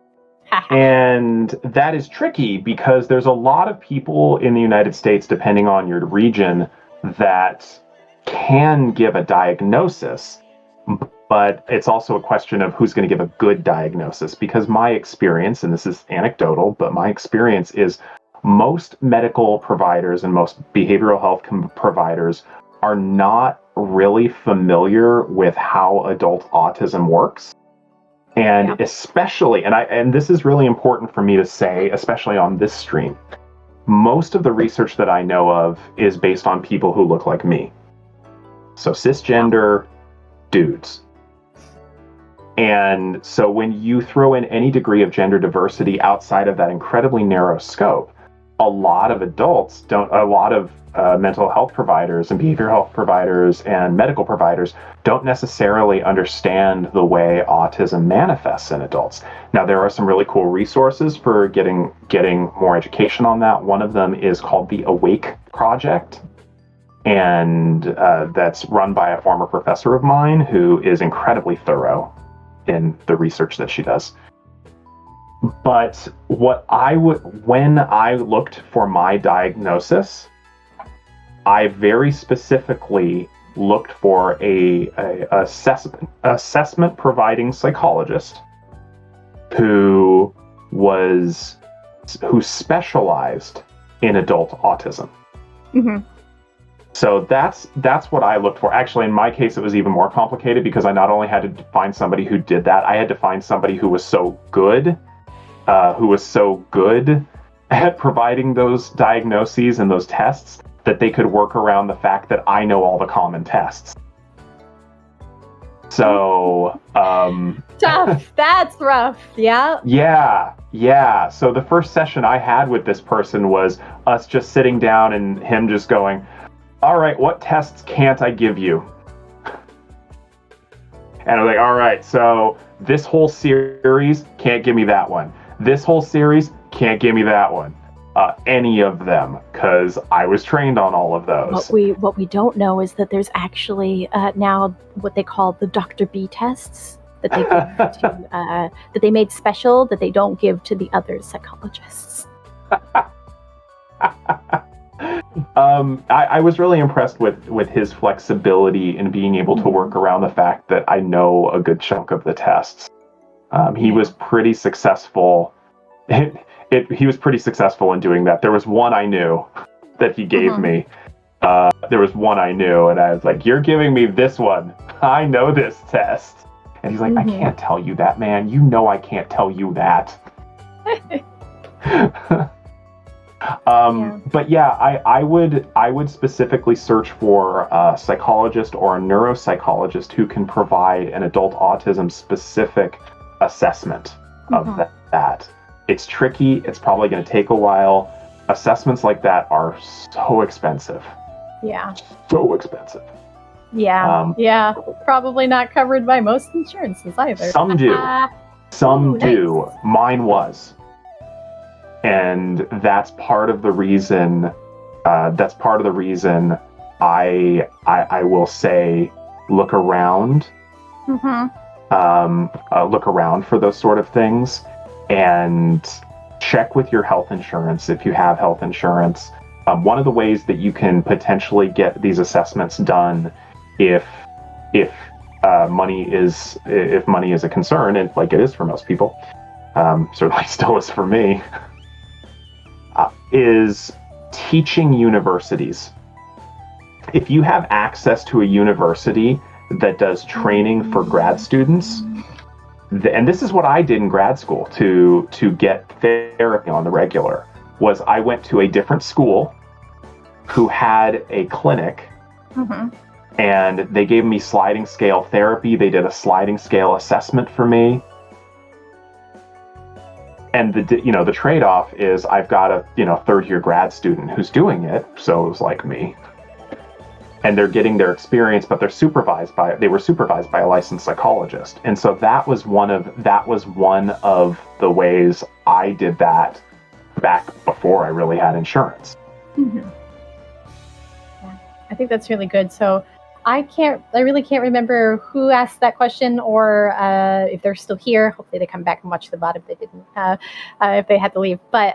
And that is tricky because there's a lot of people in the United States, depending on your region, that can give a diagnosis, but it's also a question of who's going to give a good diagnosis. Because my experience, and this is anecdotal, but my experience is most medical providers and most behavioral health providers are not really familiar with how adult autism works. And especially, and this is really important for me to say, especially on this stream, most of the research that I know of is based on people who look like me. So cisgender dudes. And so when you throw in any degree of gender diversity outside of that incredibly narrow scope, a lot of mental health providers and behavioral health providers and medical providers don't necessarily understand the way autism manifests in adults. Now, there are some really cool resources for getting more education on that. One of them is called the Awake Project, and that's run by a former professor of mine who is incredibly thorough in the research that she does. But when I looked for my diagnosis, I very specifically looked for a assessment providing psychologist who specialized in adult autism. Mm-hmm. So that's what I looked for. Actually, in my case, it was even more complicated because I not only had to find somebody who did that, I had to find somebody who was so good at providing those diagnoses and those tests that they could work around the fact that I know all the common tests. So, tough. That's rough. Yeah. Yeah. So the first session I had with this person was us just sitting down and him just going, all right, what tests can't I give you? And I'm like, all right, so this whole series can't give me that one. This whole series can't give me that one. Any of them, because I was trained on all of those. What we don't know is that there's actually now what they call the Dr. B tests that they give to, that they made special that they don't give to the other psychologists. I was really impressed with his flexibility in being able to work around the fact that I know a good chunk of the tests. He was pretty successful. He was pretty successful in doing that. There was one I knew that he gave me. There was one I knew, and I was like, "You're giving me this one. I know this test." And he's like, "I can't tell you that, man. You know I can't tell you that." But yeah, I would specifically search for a psychologist or a neuropsychologist who can provide an adult autism specific assessment of that. It's tricky. It's probably going to take a while. Assessments like that are so expensive. Yeah. So expensive. Yeah. Probably not covered by most insurances either. Some do. Some do. Nice. Mine was. And that's part of the reason. I will say, look around. Look around for those sort of things, and check with your health insurance if you have health insurance. One of the ways that you can potentially get these assessments done, if money is a concern, and like it is for most people, certainly still is for me. Is teaching universities. If you have access to a university that does training for grad students, and this is what I did in grad school to get therapy on the regular, was I went to a different school who had a clinic, and they gave me sliding scale therapy. They did a sliding scale assessment for me. And the trade-off is I've got a third-year grad student who's doing it, so it was like me, and they're getting their experience, but they were supervised by a licensed psychologist, and so that was one of the ways I did that back before I really had insurance. Yeah, I think that's really good. So I really can't remember who asked that question, or if they're still here. Hopefully they come back and watch the VOD if they didn't, if they had to leave. But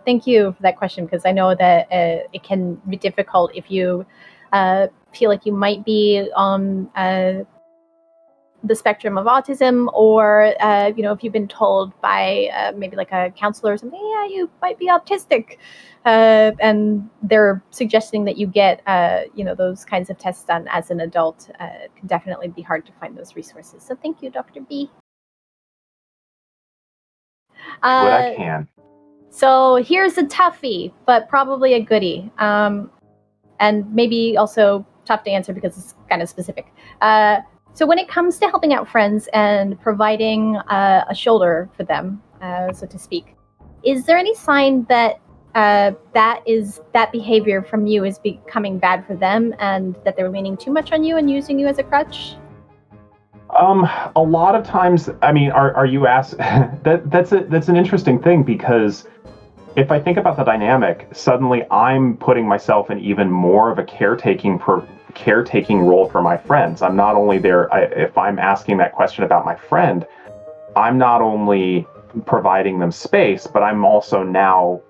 thank you for that question, because I know that it can be difficult if you feel like you might be on the spectrum of autism, or if you've been told by maybe like a counselor or something, yeah, you might be autistic, and they're suggesting that you get those kinds of tests done as an adult. It can definitely be hard to find those resources. So thank you, Dr. B. What I can. So here's a toughie, but probably a goodie, and maybe also tough to answer because it's kind of specific. So when it comes to helping out friends and providing a shoulder for them, so to speak, is there any sign that that behavior from you is becoming bad for them, and that they're leaning too much on you and using you as a crutch? A lot of times, I mean, are you asked? That's an interesting thing, because if I think about the dynamic, suddenly I'm putting myself in even more of a caretaking role for my friends. I'm not only there, if I'm asking that question about my friend, I'm not only providing them space, but I'm also now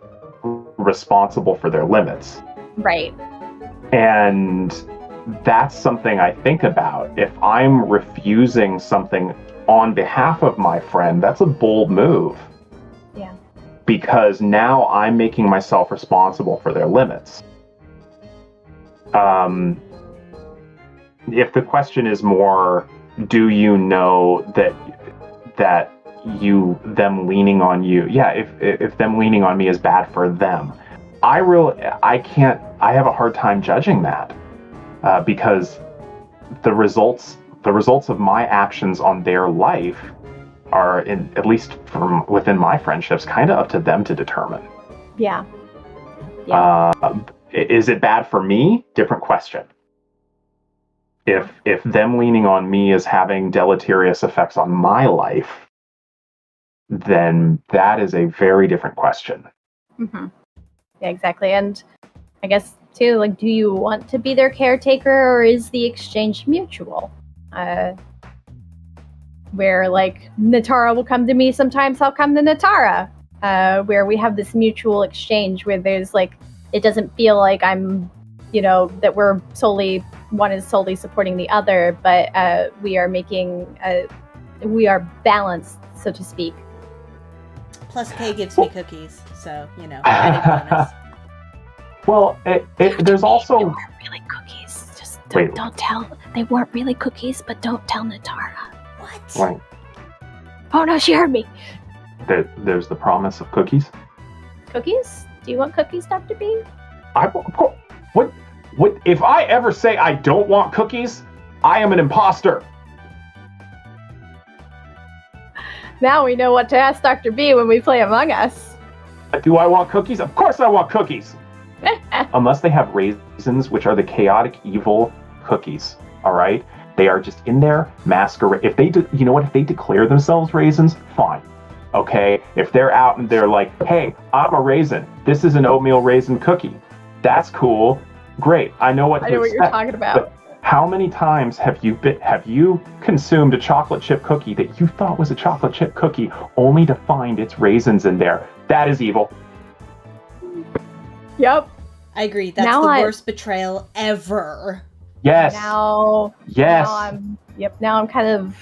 responsible for their limits. Right. And that's something I think about. If I'm refusing something on behalf of my friend, that's a bold move. Yeah. Because now I'm making myself responsible for their limits. If the question is more, do you know that them leaning on you? Yeah, if them leaning on me is bad for them, I have a hard time judging that because the results of my actions on their life are, at least from within my friendships, kind of up to them to determine. Yeah. Is it bad for me? Different question. If them leaning on me is having deleterious effects on my life, then that is a very different question. Mm-hmm. Yeah, exactly. And I guess too, like, do you want to be their caretaker, or is the exchange mutual? Where like Natara will come to me, sometimes I'll come to Natara. Where we have this mutual exchange where there's like, it doesn't feel like I'm, that one is solely supporting the other, but we are balanced, so to speak. Plus, Kay gives me cookies, so added bonus. Well, there's also. They weren't really cookies. Just don't tell. They weren't really cookies, but don't tell Natara. What? Right. Oh no, she heard me. There's the promise of cookies. Cookies? Do you want cookies, Dr. B? What if I ever say I don't want cookies? I am an imposter. Now we know what to ask Dr. B when we play Among Us. Do I want cookies? Of course I want cookies. Unless they have raisins, which are the chaotic evil cookies. All right, they are just in there masquerade. If they if they declare themselves raisins, fine. Okay, if they're out and they're like, "Hey, I'm a raisin. This is an oatmeal raisin cookie." That's cool. Great. I know what you're talking about. But how many times have you consumed a chocolate chip cookie that you thought was a chocolate chip cookie only to find its raisins in there? That is evil. Yep. I agree. That's the worst betrayal ever. Yes. Yes. Now I'm kind of.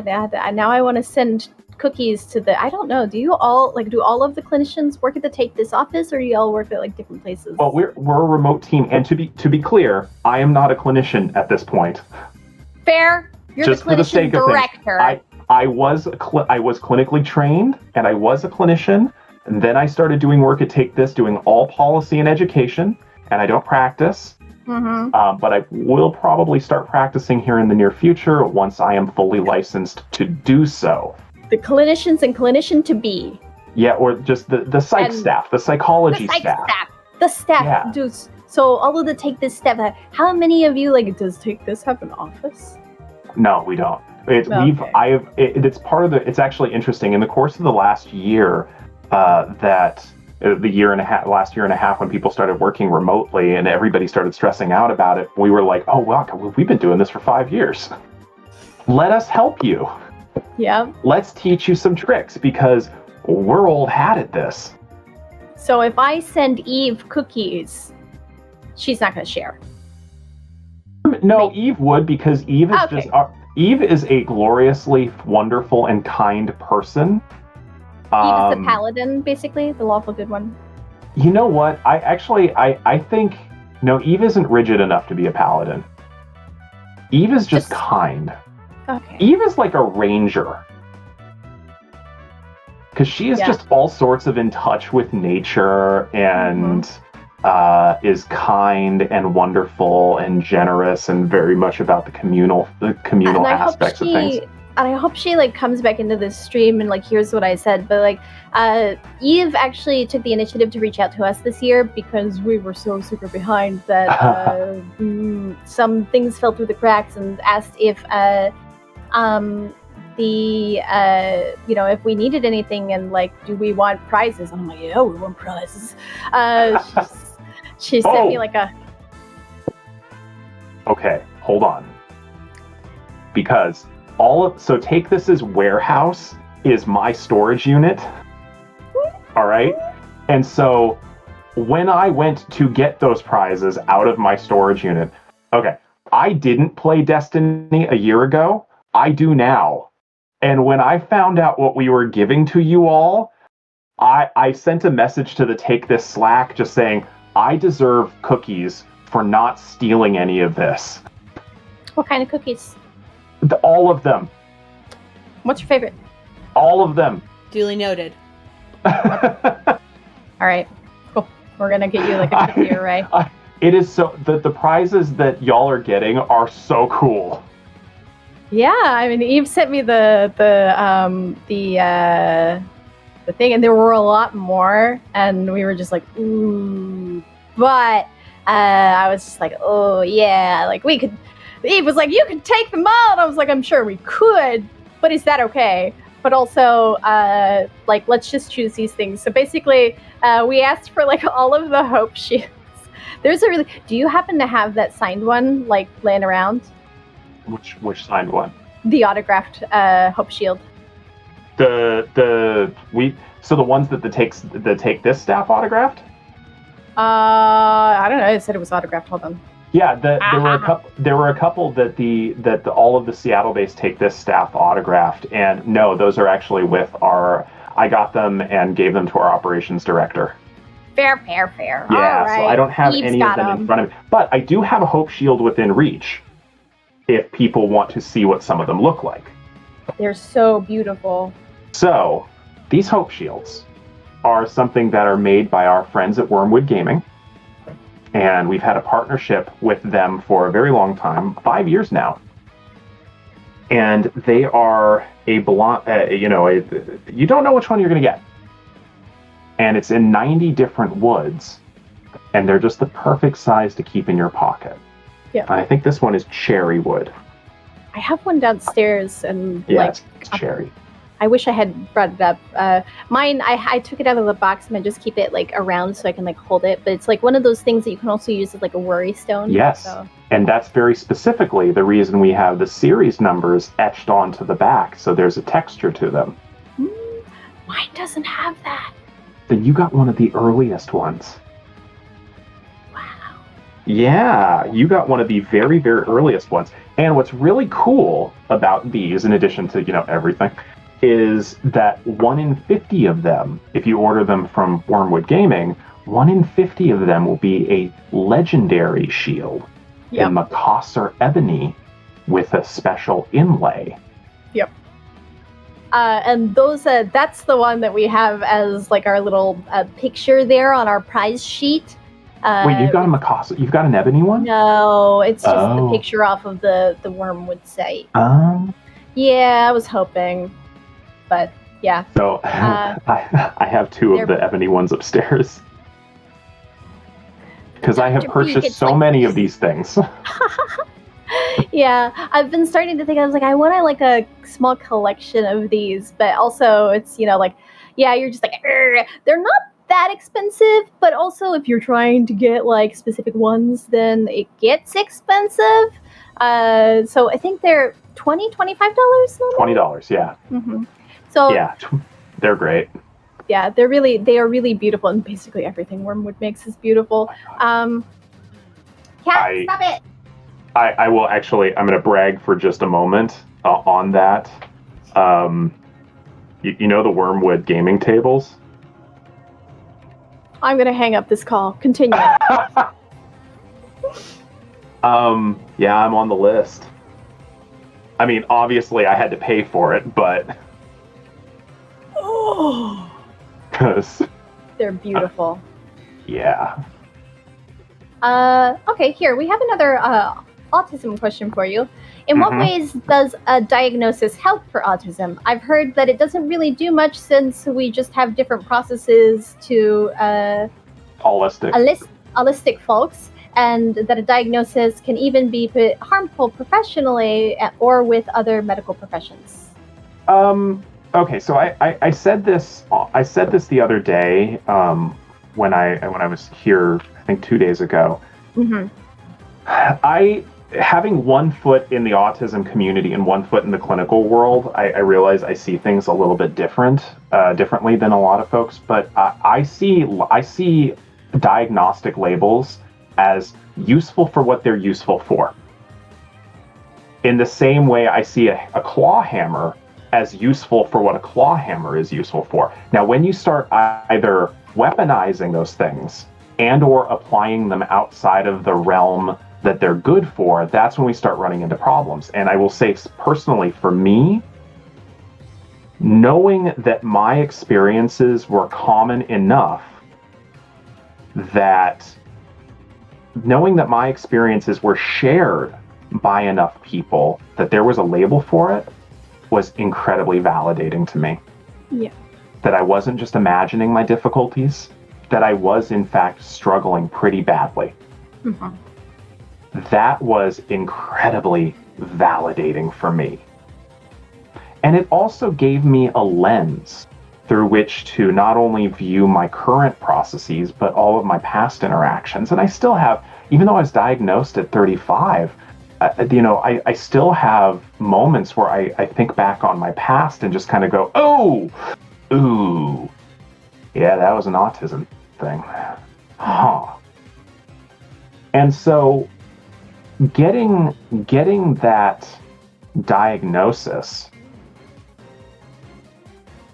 Now I want to send cookies to the. I don't know. Do all of the clinicians work at the Take This office, or do you all work at like different places? Well, we're a remote team, and to be clear, I am not a clinician at this point. Fair. You're just the clinician director. I was clinically trained, and I was a clinician. And then I started doing work at Take This, doing all policy and education, and I don't practice. Mm-hmm. But I will probably start practicing here in the near future once I am fully licensed to do so. The clinicians and clinician to be. Yeah, or just the psych staff, the psychology staff. The staff. Yeah. Dude, so all of the Take This staff, how many of you, does Take This have an office? No, we don't. It's part of it's actually interesting. In the course of the last year, last year and a half when people started working remotely and everybody started stressing out about it, we were like, oh, wow, we've been doing this for 5 years. Let us help you. Yeah. Let's teach you some tricks because we're old hat at this. So if I send Eve cookies, she's not going to share. No, Eve would, because Eve is Eve is a gloriously wonderful and kind person. Eve is the paladin, basically, the lawful good one. You know what? I think no, Eve isn't rigid enough to be a paladin. Eve is just kind. Okay. Eve is like a ranger. Because she is just all sorts of in touch with nature and is kind and wonderful and generous and very much about the communal aspects of things. And I hope she comes back into this stream and hears what I said. But Eve actually took the initiative to reach out to us this year because we were so super behind that some things fell through the cracks, and asked if if we needed anything and do we want prizes. And I'm like, yeah, we want prizes. She sent me a. Okay, hold on. Because so Take This as warehouse is my storage unit. All right. And so when I went to get those prizes out of my storage unit, okay, I didn't play Destiny a year ago. I do now. And when I found out what we were giving to you all, I sent a message to the Take This Slack just saying, I deserve cookies for not stealing any of this. What kind of cookies? All of them. What's your favorite? All of them. Duly noted. All right. Cool. We're going to get you like a cookie array. It is so... The prizes that y'all are getting are so cool. Yeah, I mean, Eve sent me the thing, and there were a lot more, and we were just like, ooh. But I was just like, oh yeah, like we could. Eve was like, you could take them all. And I was like, I'm sure we could, but is that okay? But also, like, let's just choose these things. So basically, we asked for like all of the hope shields. There's a really. Do you happen to have that signed one like laying around? Which signed one? The autographed hope shield. So the ones that the Take This staff autographed? I don't know. It said it was autographed. Hold on. Yeah, there were a couple that all of the Seattle-based Take This staff autographed, and no, those are actually with our. I got them and gave them to our operations director. Fair. Yeah, All right. So I don't have Eve's any of them in front of me, but I do have a hope shield within reach. If people want to see what some of them look like. They're so beautiful. So, these hope shields are something that are made by our friends at Wormwood Gaming. And we've had a partnership with them for a very long time, 5 years now. And they are you don't know which one you're going to get. And it's in 90 different woods. And they're just the perfect size to keep in your pocket. Yeah. I think this one is cherry wood. I have one downstairs, and yeah, it's cherry. I wish I had brought it up. Mine, I took it out of the box and I just keep it like around so I can like hold it. But it's like one of those things that you can also use as like a worry stone. Yes, so. And that's very specifically the reason we have the series numbers etched onto the back, so there's a texture to them. Mine doesn't have that. Then you got one of the earliest ones. Yeah, you got one of the very, very earliest ones. And what's really cool about these, in addition to, everything, is that 1 in 50 of them, if you order them from Wormwood Gaming, 1 in 50 of them will be a legendary shield in Macassar ebony with a special inlay. Yep. And those, that's the one that we have as like our little picture there on our prize sheet. Wait, you've got a Macassar? You've got an ebony one? No, it's just the picture off of the Wormwood site. Yeah, I was hoping, but yeah. So I have 2 of the ebony ones upstairs because I have purchased so many of these things. Yeah, I've been starting to think. I was like, I want like a small collection of these, but also it's like, yeah, you're just like, they're not that expensive, but also if you're trying to get like specific ones, then it gets expensive. So I think they're $25. $20, yeah. Mm-hmm. So yeah, they're great. Yeah, they are really beautiful, and basically everything Wormwood makes is beautiful. Cat, stop it. I will actually. I'm going to brag for just a moment on that. You know the Wormwood gaming tables. I'm going to hang up this call. Continue. Yeah, I'm on the list. I mean, obviously I had to pay for it, but... Oh. Because... They're beautiful. Yeah. Okay, here, we have another autism question for you. In what ways does a diagnosis help for autism? I've heard that it doesn't really do much since we just have different processes to holistic folks, and that a diagnosis can even be harmful professionally or with other medical professions. Okay, so I said this the other day when I was here, I think 2 days ago. Having 1 foot in the autism community and 1 foot in the clinical world, I realize I see things a little bit differently than a lot of folks. But I see diagnostic labels as useful for what they're useful for. In the same way I see a claw hammer as useful for what a claw hammer is useful for. Now, when you start either weaponizing those things and or applying them outside of the realm that they're good for, that's when we start running into problems. And I will say personally, for me, knowing that my experiences were common enough that knowing that my experiences were shared by enough people that there was a label for it was incredibly validating to me. Yeah. That I wasn't just imagining my difficulties, that I was in fact struggling pretty badly. Mm-hmm. That was incredibly validating for me. And it also gave me a lens through which to not only view my current processes, but all of my past interactions. And I still have, even though I was diagnosed at 35, I still have moments where I think back on my past and just kind of go, ooh, yeah, that was an autism thing. Huh. And so getting that diagnosis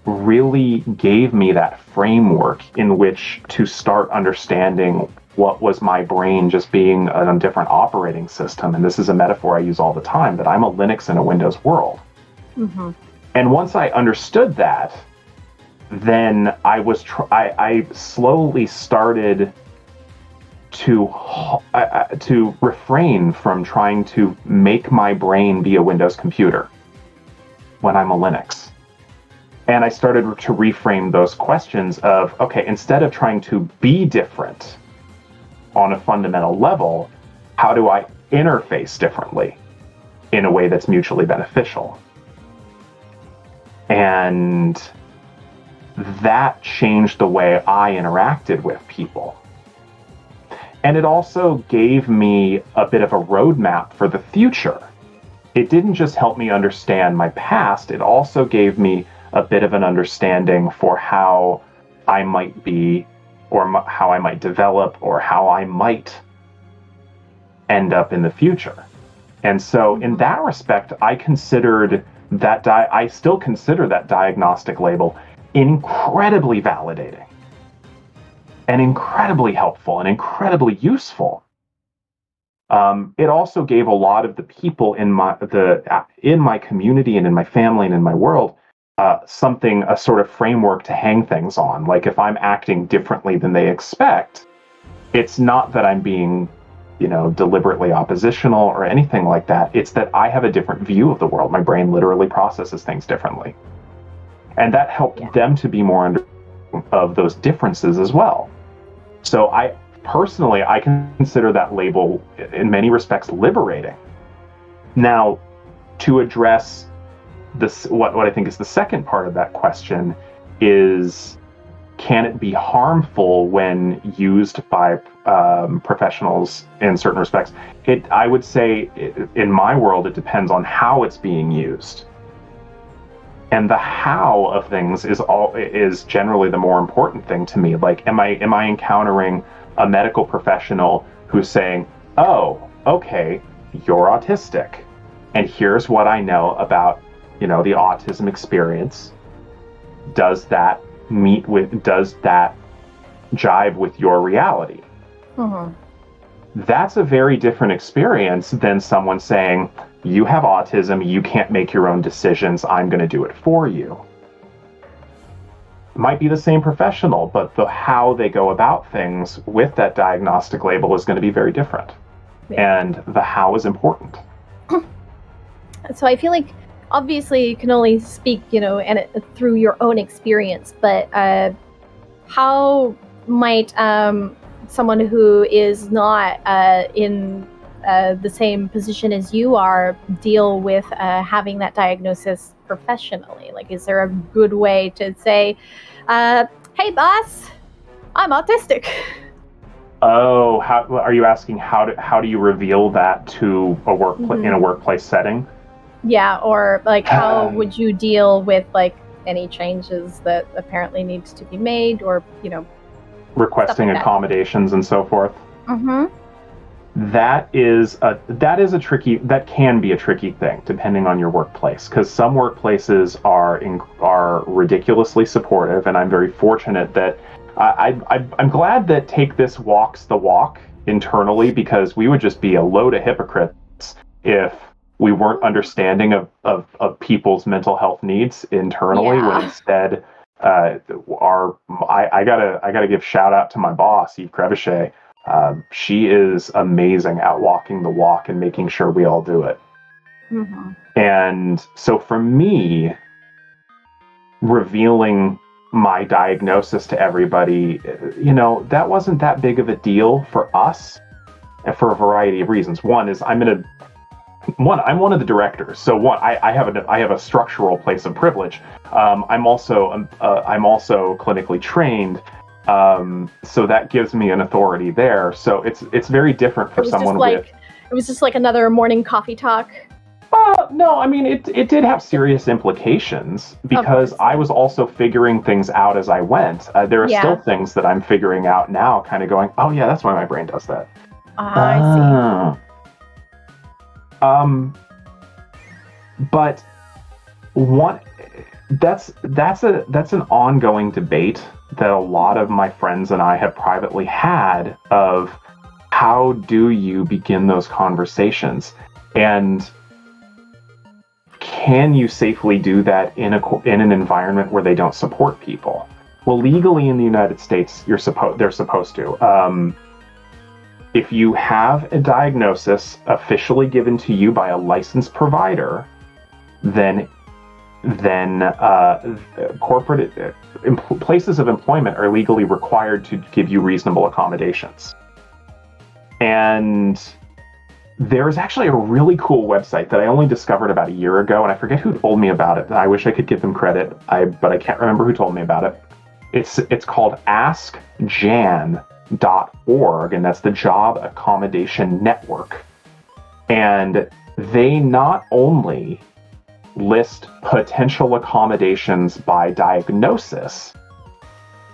really gave me that framework in which to start understanding what was my brain just being a different operating system. And this is a metaphor I use all the time, that I'm a Linux in a Windows world. Mm-hmm. And once I understood that, then I slowly started to refrain from trying to make my brain be a Windows computer when I'm a Linux. And I started to reframe those questions of, okay, instead of trying to be different on a fundamental level, how do I interface differently in a way that's mutually beneficial? And that changed the way I interacted with people. And it also gave me a bit of a roadmap for the future. It didn't just help me understand my past, it also gave me a bit of an understanding for how I might be, or how I might develop, or how I might end up in the future. And so in that respect, I still consider that diagnostic label incredibly validating and incredibly helpful and incredibly useful. It also gave a lot of the people in my community and in my family and in my world a sort of framework to hang things on. Like, if I'm acting differently than they expect, it's not that I'm being, deliberately oppositional or anything like that. It's that I have a different view of the world. My brain literally processes things differently. And that helped them to be more understanding of those differences as well. So I consider that label in many respects liberating. Now, to address this, what I think is the second part of that question is, can it be harmful when used by professionals in certain respects? I would say, in my world, it depends on how it's being used. And the how of things is generally the more important thing to me. Like, am I encountering a medical professional who's saying, "Oh, okay, you're autistic, and here's what I know about, the autism experience. Does that jive with your reality?" Mm-hmm. That's a very different experience than someone saying, "You have autism, you can't make your own decisions, I'm going to do it for you." It might be the same professional, but how they go about things with that diagnostic label is going to be very different. Yeah. And the how is important. So I feel like, obviously, you can only speak, through your own experience, but how might someone who is not in the same position as you are deal with having that diagnosis professionally? Like, is there a good way to say, "Hey, boss, I'm autistic"? Oh, how are you asking? How do you reveal that to a in a workplace setting? Yeah, or like, how would you deal with like any changes that apparently needs to be made, or requesting like that. accommodations and so forth. Mm-hmm. That can be a tricky thing depending on your workplace, because some workplaces are ridiculously supportive, and I'm very fortunate that I'm glad that Take This walks the walk internally, because we would just be a load of hypocrites if we weren't understanding of people's mental health needs internally. Yeah. When instead, I gotta give shout out to my boss, Eve Crevichet. She is amazing at walking the walk and making sure we all do it. Mm-hmm. And so for me, revealing my diagnosis to everybody, that wasn't that big of a deal for us, and for a variety of reasons. One is I'm one of the directors, so I have a structural place of privilege. I'm also clinically trained. So that gives me an authority there. So it's very different for someone with. It was just like another morning coffee talk. No, I mean it did have serious implications, because I was also figuring things out as I went. There are still things that I'm figuring out now, kind of going, oh yeah, that's why my brain does that. I see. But that's an ongoing debate that a lot of my friends and I have privately had, of how do you begin those conversations, and can you safely do that in an environment where they don't support people? Well, legally in the United States, they're supposed to. If you have a diagnosis officially given to you by a licensed provider, then corporate places of employment are legally required to give you reasonable accommodations. And there's actually a really cool website that I only discovered about a year ago, and I forget who told me about it. I wish I could give them credit, but I can't remember who told me about it. It's called AskJan.org, and that's the Job Accommodation Network. And they not only list potential accommodations by diagnosis,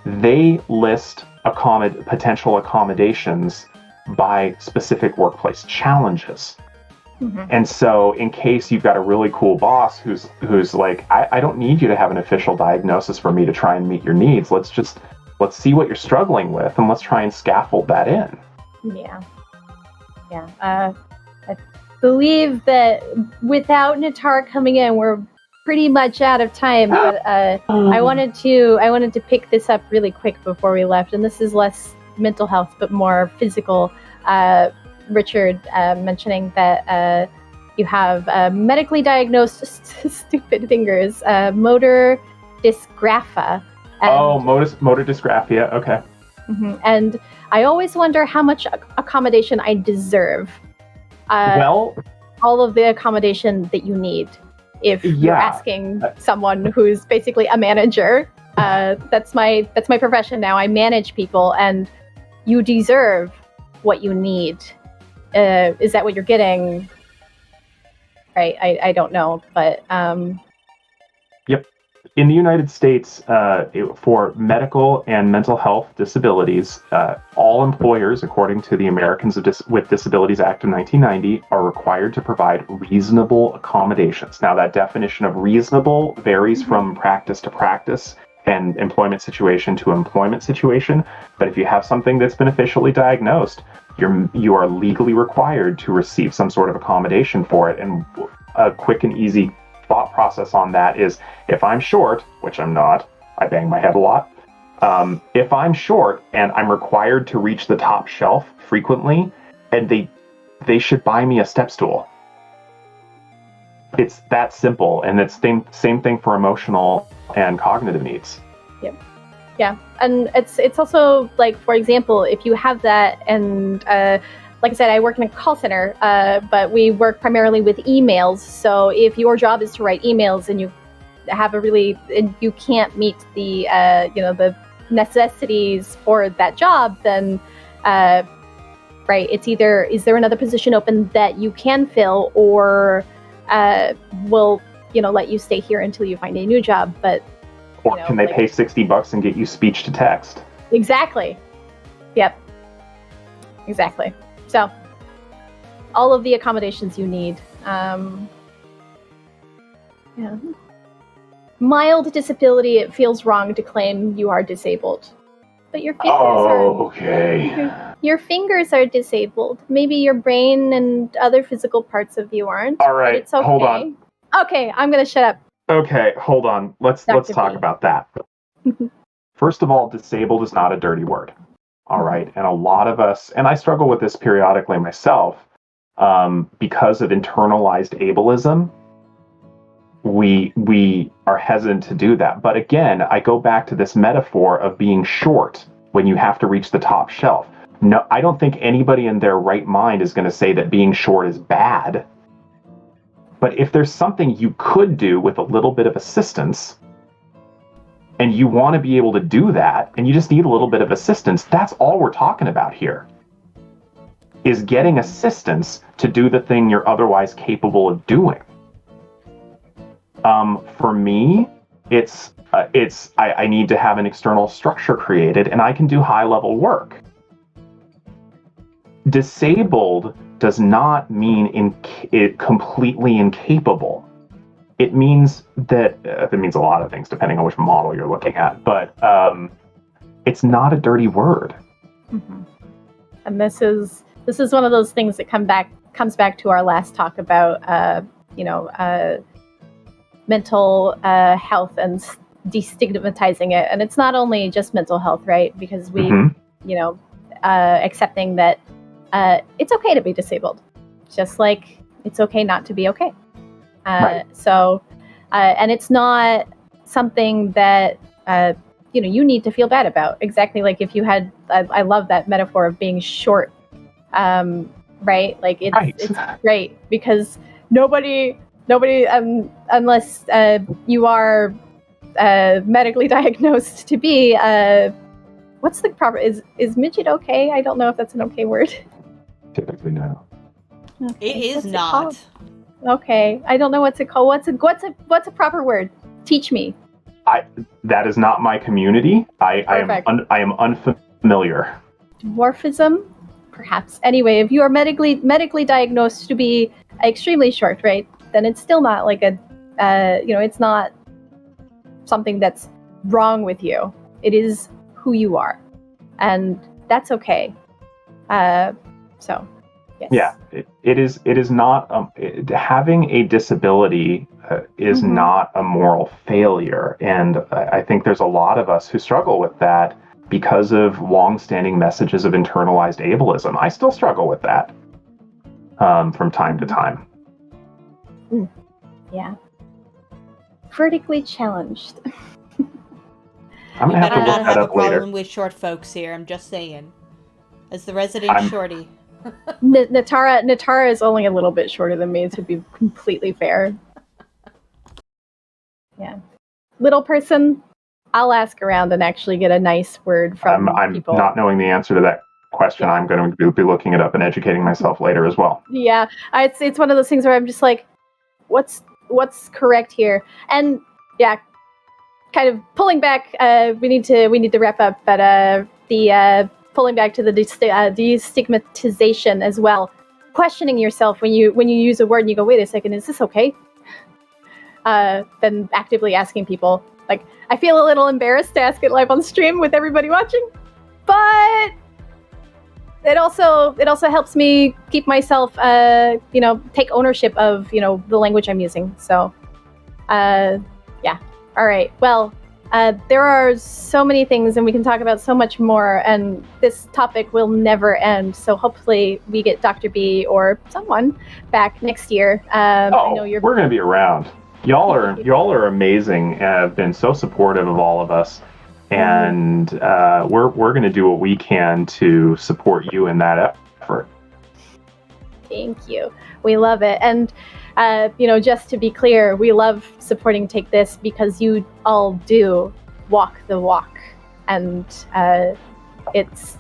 they list potential accommodations by specific workplace challenges. Mm-hmm. And so in case you've got a really cool boss who's like, I don't need you to have an official diagnosis for me to try and meet your needs. Let's see what you're struggling with, and let's try and scaffold that in. Yeah. I believe that without Natar coming in, we're pretty much out of time. But I wanted to pick this up really quick before we left, and this is less mental health but more physical. Richard mentioning that you have medically diagnosed stupid fingers, motor dysgraphia. Motor dysgraphia. Okay. Mm-hmm. And I always wonder how much accommodation I deserve. All of the accommodation that you need. If you're asking someone who's basically a manager, that's my profession now. I manage people, and you deserve what you need. Is that what you're getting? Right, I don't know, but Yep. In the United States, for medical and mental health disabilities, all employers, according to the Americans with Disabilities Act of 1990, are required to provide reasonable accommodations. Now, that definition of reasonable varies from practice to practice and employment situation to employment situation. But if you have something that's been officially diagnosed, you are legally required to receive some sort of accommodation for it. And a quick and easy thought process on that is, if I'm short, which I'm not, I bang my head a lot. If I'm short and I'm required to reach the top shelf frequently, and they should buy me a step stool. It's that simple, and it's same thing for emotional and cognitive needs. Yep. Yeah, and it's also like, for example, if you have that, and like I said, I work in a call center, but we work primarily with emails. So if your job is to write emails and you have and you can't meet the the necessities for that job, then it's either, is there another position open that you can fill, or we'll let you stay here until you find a new job. But or can they pay $60 and get you speech to text? Exactly. Yep. Exactly. So, all of the accommodations you need. Yeah. Mild disability, it feels wrong to claim you are disabled. But your fingers okay. Your fingers are disabled. Maybe your brain and other physical parts of you aren't. All right, but it's okay. hold on. Okay, I'm going to shut up. Okay, hold on. Let's talk about that. First of all, disabled is not a dirty word. All right, and a lot of us, and I struggle with this periodically myself, because of internalized ableism. We are hesitant to do that. But again, I go back to this metaphor of being short when you have to reach the top shelf. No, I don't think anybody in their right mind is going to say that being short is bad. But if there's something you could do with a little bit of assistance, and you want to be able to do that, and you just need a little bit of assistance, that's all we're talking about here. Is getting assistance to do the thing you're otherwise capable of doing. For me, I need to have an external structure created, and I can do high-level work. Disabled does not mean completely incapable. It means that it means a lot of things depending on which model you're looking at, but it's not a dirty word. Mm-hmm. And this is one of those things that comes back to our last talk about mental health and destigmatizing it. And it's not only just mental health, right? Because we, accepting that it's okay to be disabled, just like it's okay not to be okay. Right. So, and it's not something that, you need to feel bad about. Exactly like if you had, I love that metaphor of being short, right? Like it's great because nobody, unless you are medically diagnosed to be, what's the proper, is midget okay? I don't know if that's an okay word. Typically no. Okay. It is not. Okay, I don't know what's it called. What's a proper word? Teach me. That is not my community. I am unfamiliar. Dwarfism, perhaps. Anyway, if you are medically diagnosed to be extremely short, right? Then it's still not like it's not something that's wrong with you. It is who you are, and that's okay. So, yes. Yeah, it is not. Having a disability is not a moral failure, and I think there's a lot of us who struggle with that because of long-standing messages of internalized ableism. I still struggle with that from time to time. Yeah. Vertically challenged. I'm gonna have to look that up later. You better not have a problem with short folks here. I'm just saying, as the resident shorty. Natara is only a little bit shorter than me, to be completely fair. Yeah. Little person, I'll ask around and actually get a nice word from people. I'm not knowing the answer to that question. Yeah. I'm going to be looking it up and educating myself later as well. Yeah, it's one of those things where I'm just like, what's correct here? And yeah, kind of pulling back. We need to wrap up, but the pulling back to the destigmatization as well. Questioning yourself when you use a word and you go, wait a second, is this okay? Then actively asking people. Like, I feel a little embarrassed to ask it live on stream with everybody watching, but it also helps me keep myself, take ownership of, the language I'm using. So, yeah. All right. Well, there are so many things, and we can talk about so much more, and this topic will never end. So hopefully we get Dr. B or someone back next year. I know we're going to be around. Y'all are amazing and have been so supportive of all of us. And we're going to do what we can to support you in that effort. Thank you. We love it. And, just to be clear, we love supporting Take This because you all do walk the walk. And it's,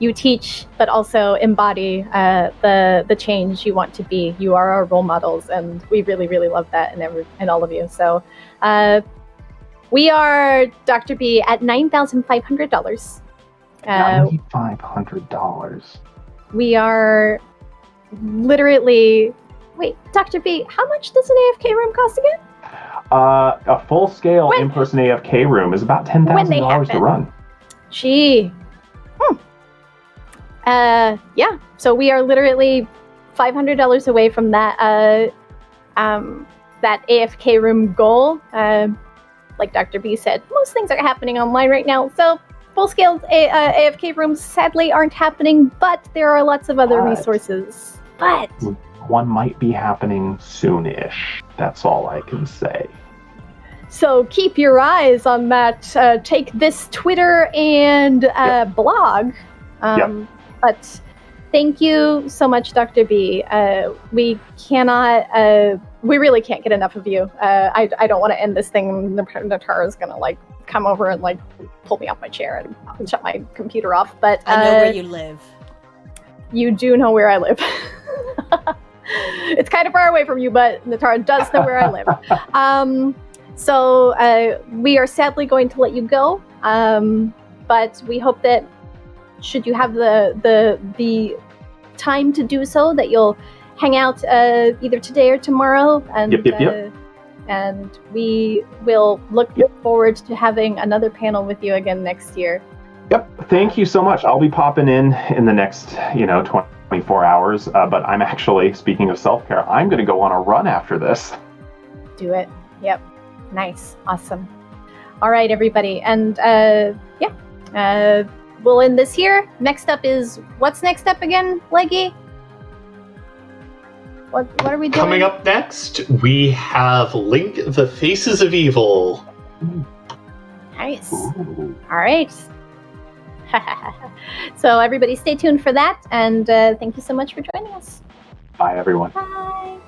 you teach, but also embody the change you want to be. You are our role models, and we really, really love that in all of you. So, We are, Dr. B, at $9,500. $9,500. We are literally... Wait, Dr. B, how much does an AFK room cost again? A full-scale in-person AFK room is about $10,000 to run. Gee. Yeah. So we are literally $500 away from that that AFK room goal. Like Dr. B said, most things are happening online right now. So full-scale AFK rooms sadly aren't happening, but there are lots of other resources. But one might be happening soonish. That's all I can say. So keep your eyes on that. Take this Twitter and blog. But thank you so much, Dr. B. We really can't get enough of you. I don't want to end this thing. Natara's gonna come over and pull me off my chair and shut my computer off. But I know where you live. You do know where I live. It's kind of far away from you, but Natara does know where I live. So we are sadly going to let you go. But we hope that should you have the time to do so, that you'll hang out either today or tomorrow, and and we will look forward to having another panel with you again next year. Yep. Thank you so much. I'll be popping in the next 24 hours. But I'm actually, speaking of self-care, I'm going to go on a run after this. Do it. Yep. Nice. Awesome. All right, everybody. And we'll end this here. Next up is, what's next up again, Leggy? What are we doing? Coming up next, we have Link, the Faces of Evil. Nice. Ooh. All right. So everybody stay tuned for that, and thank you so much for joining us. Bye, everyone. Bye.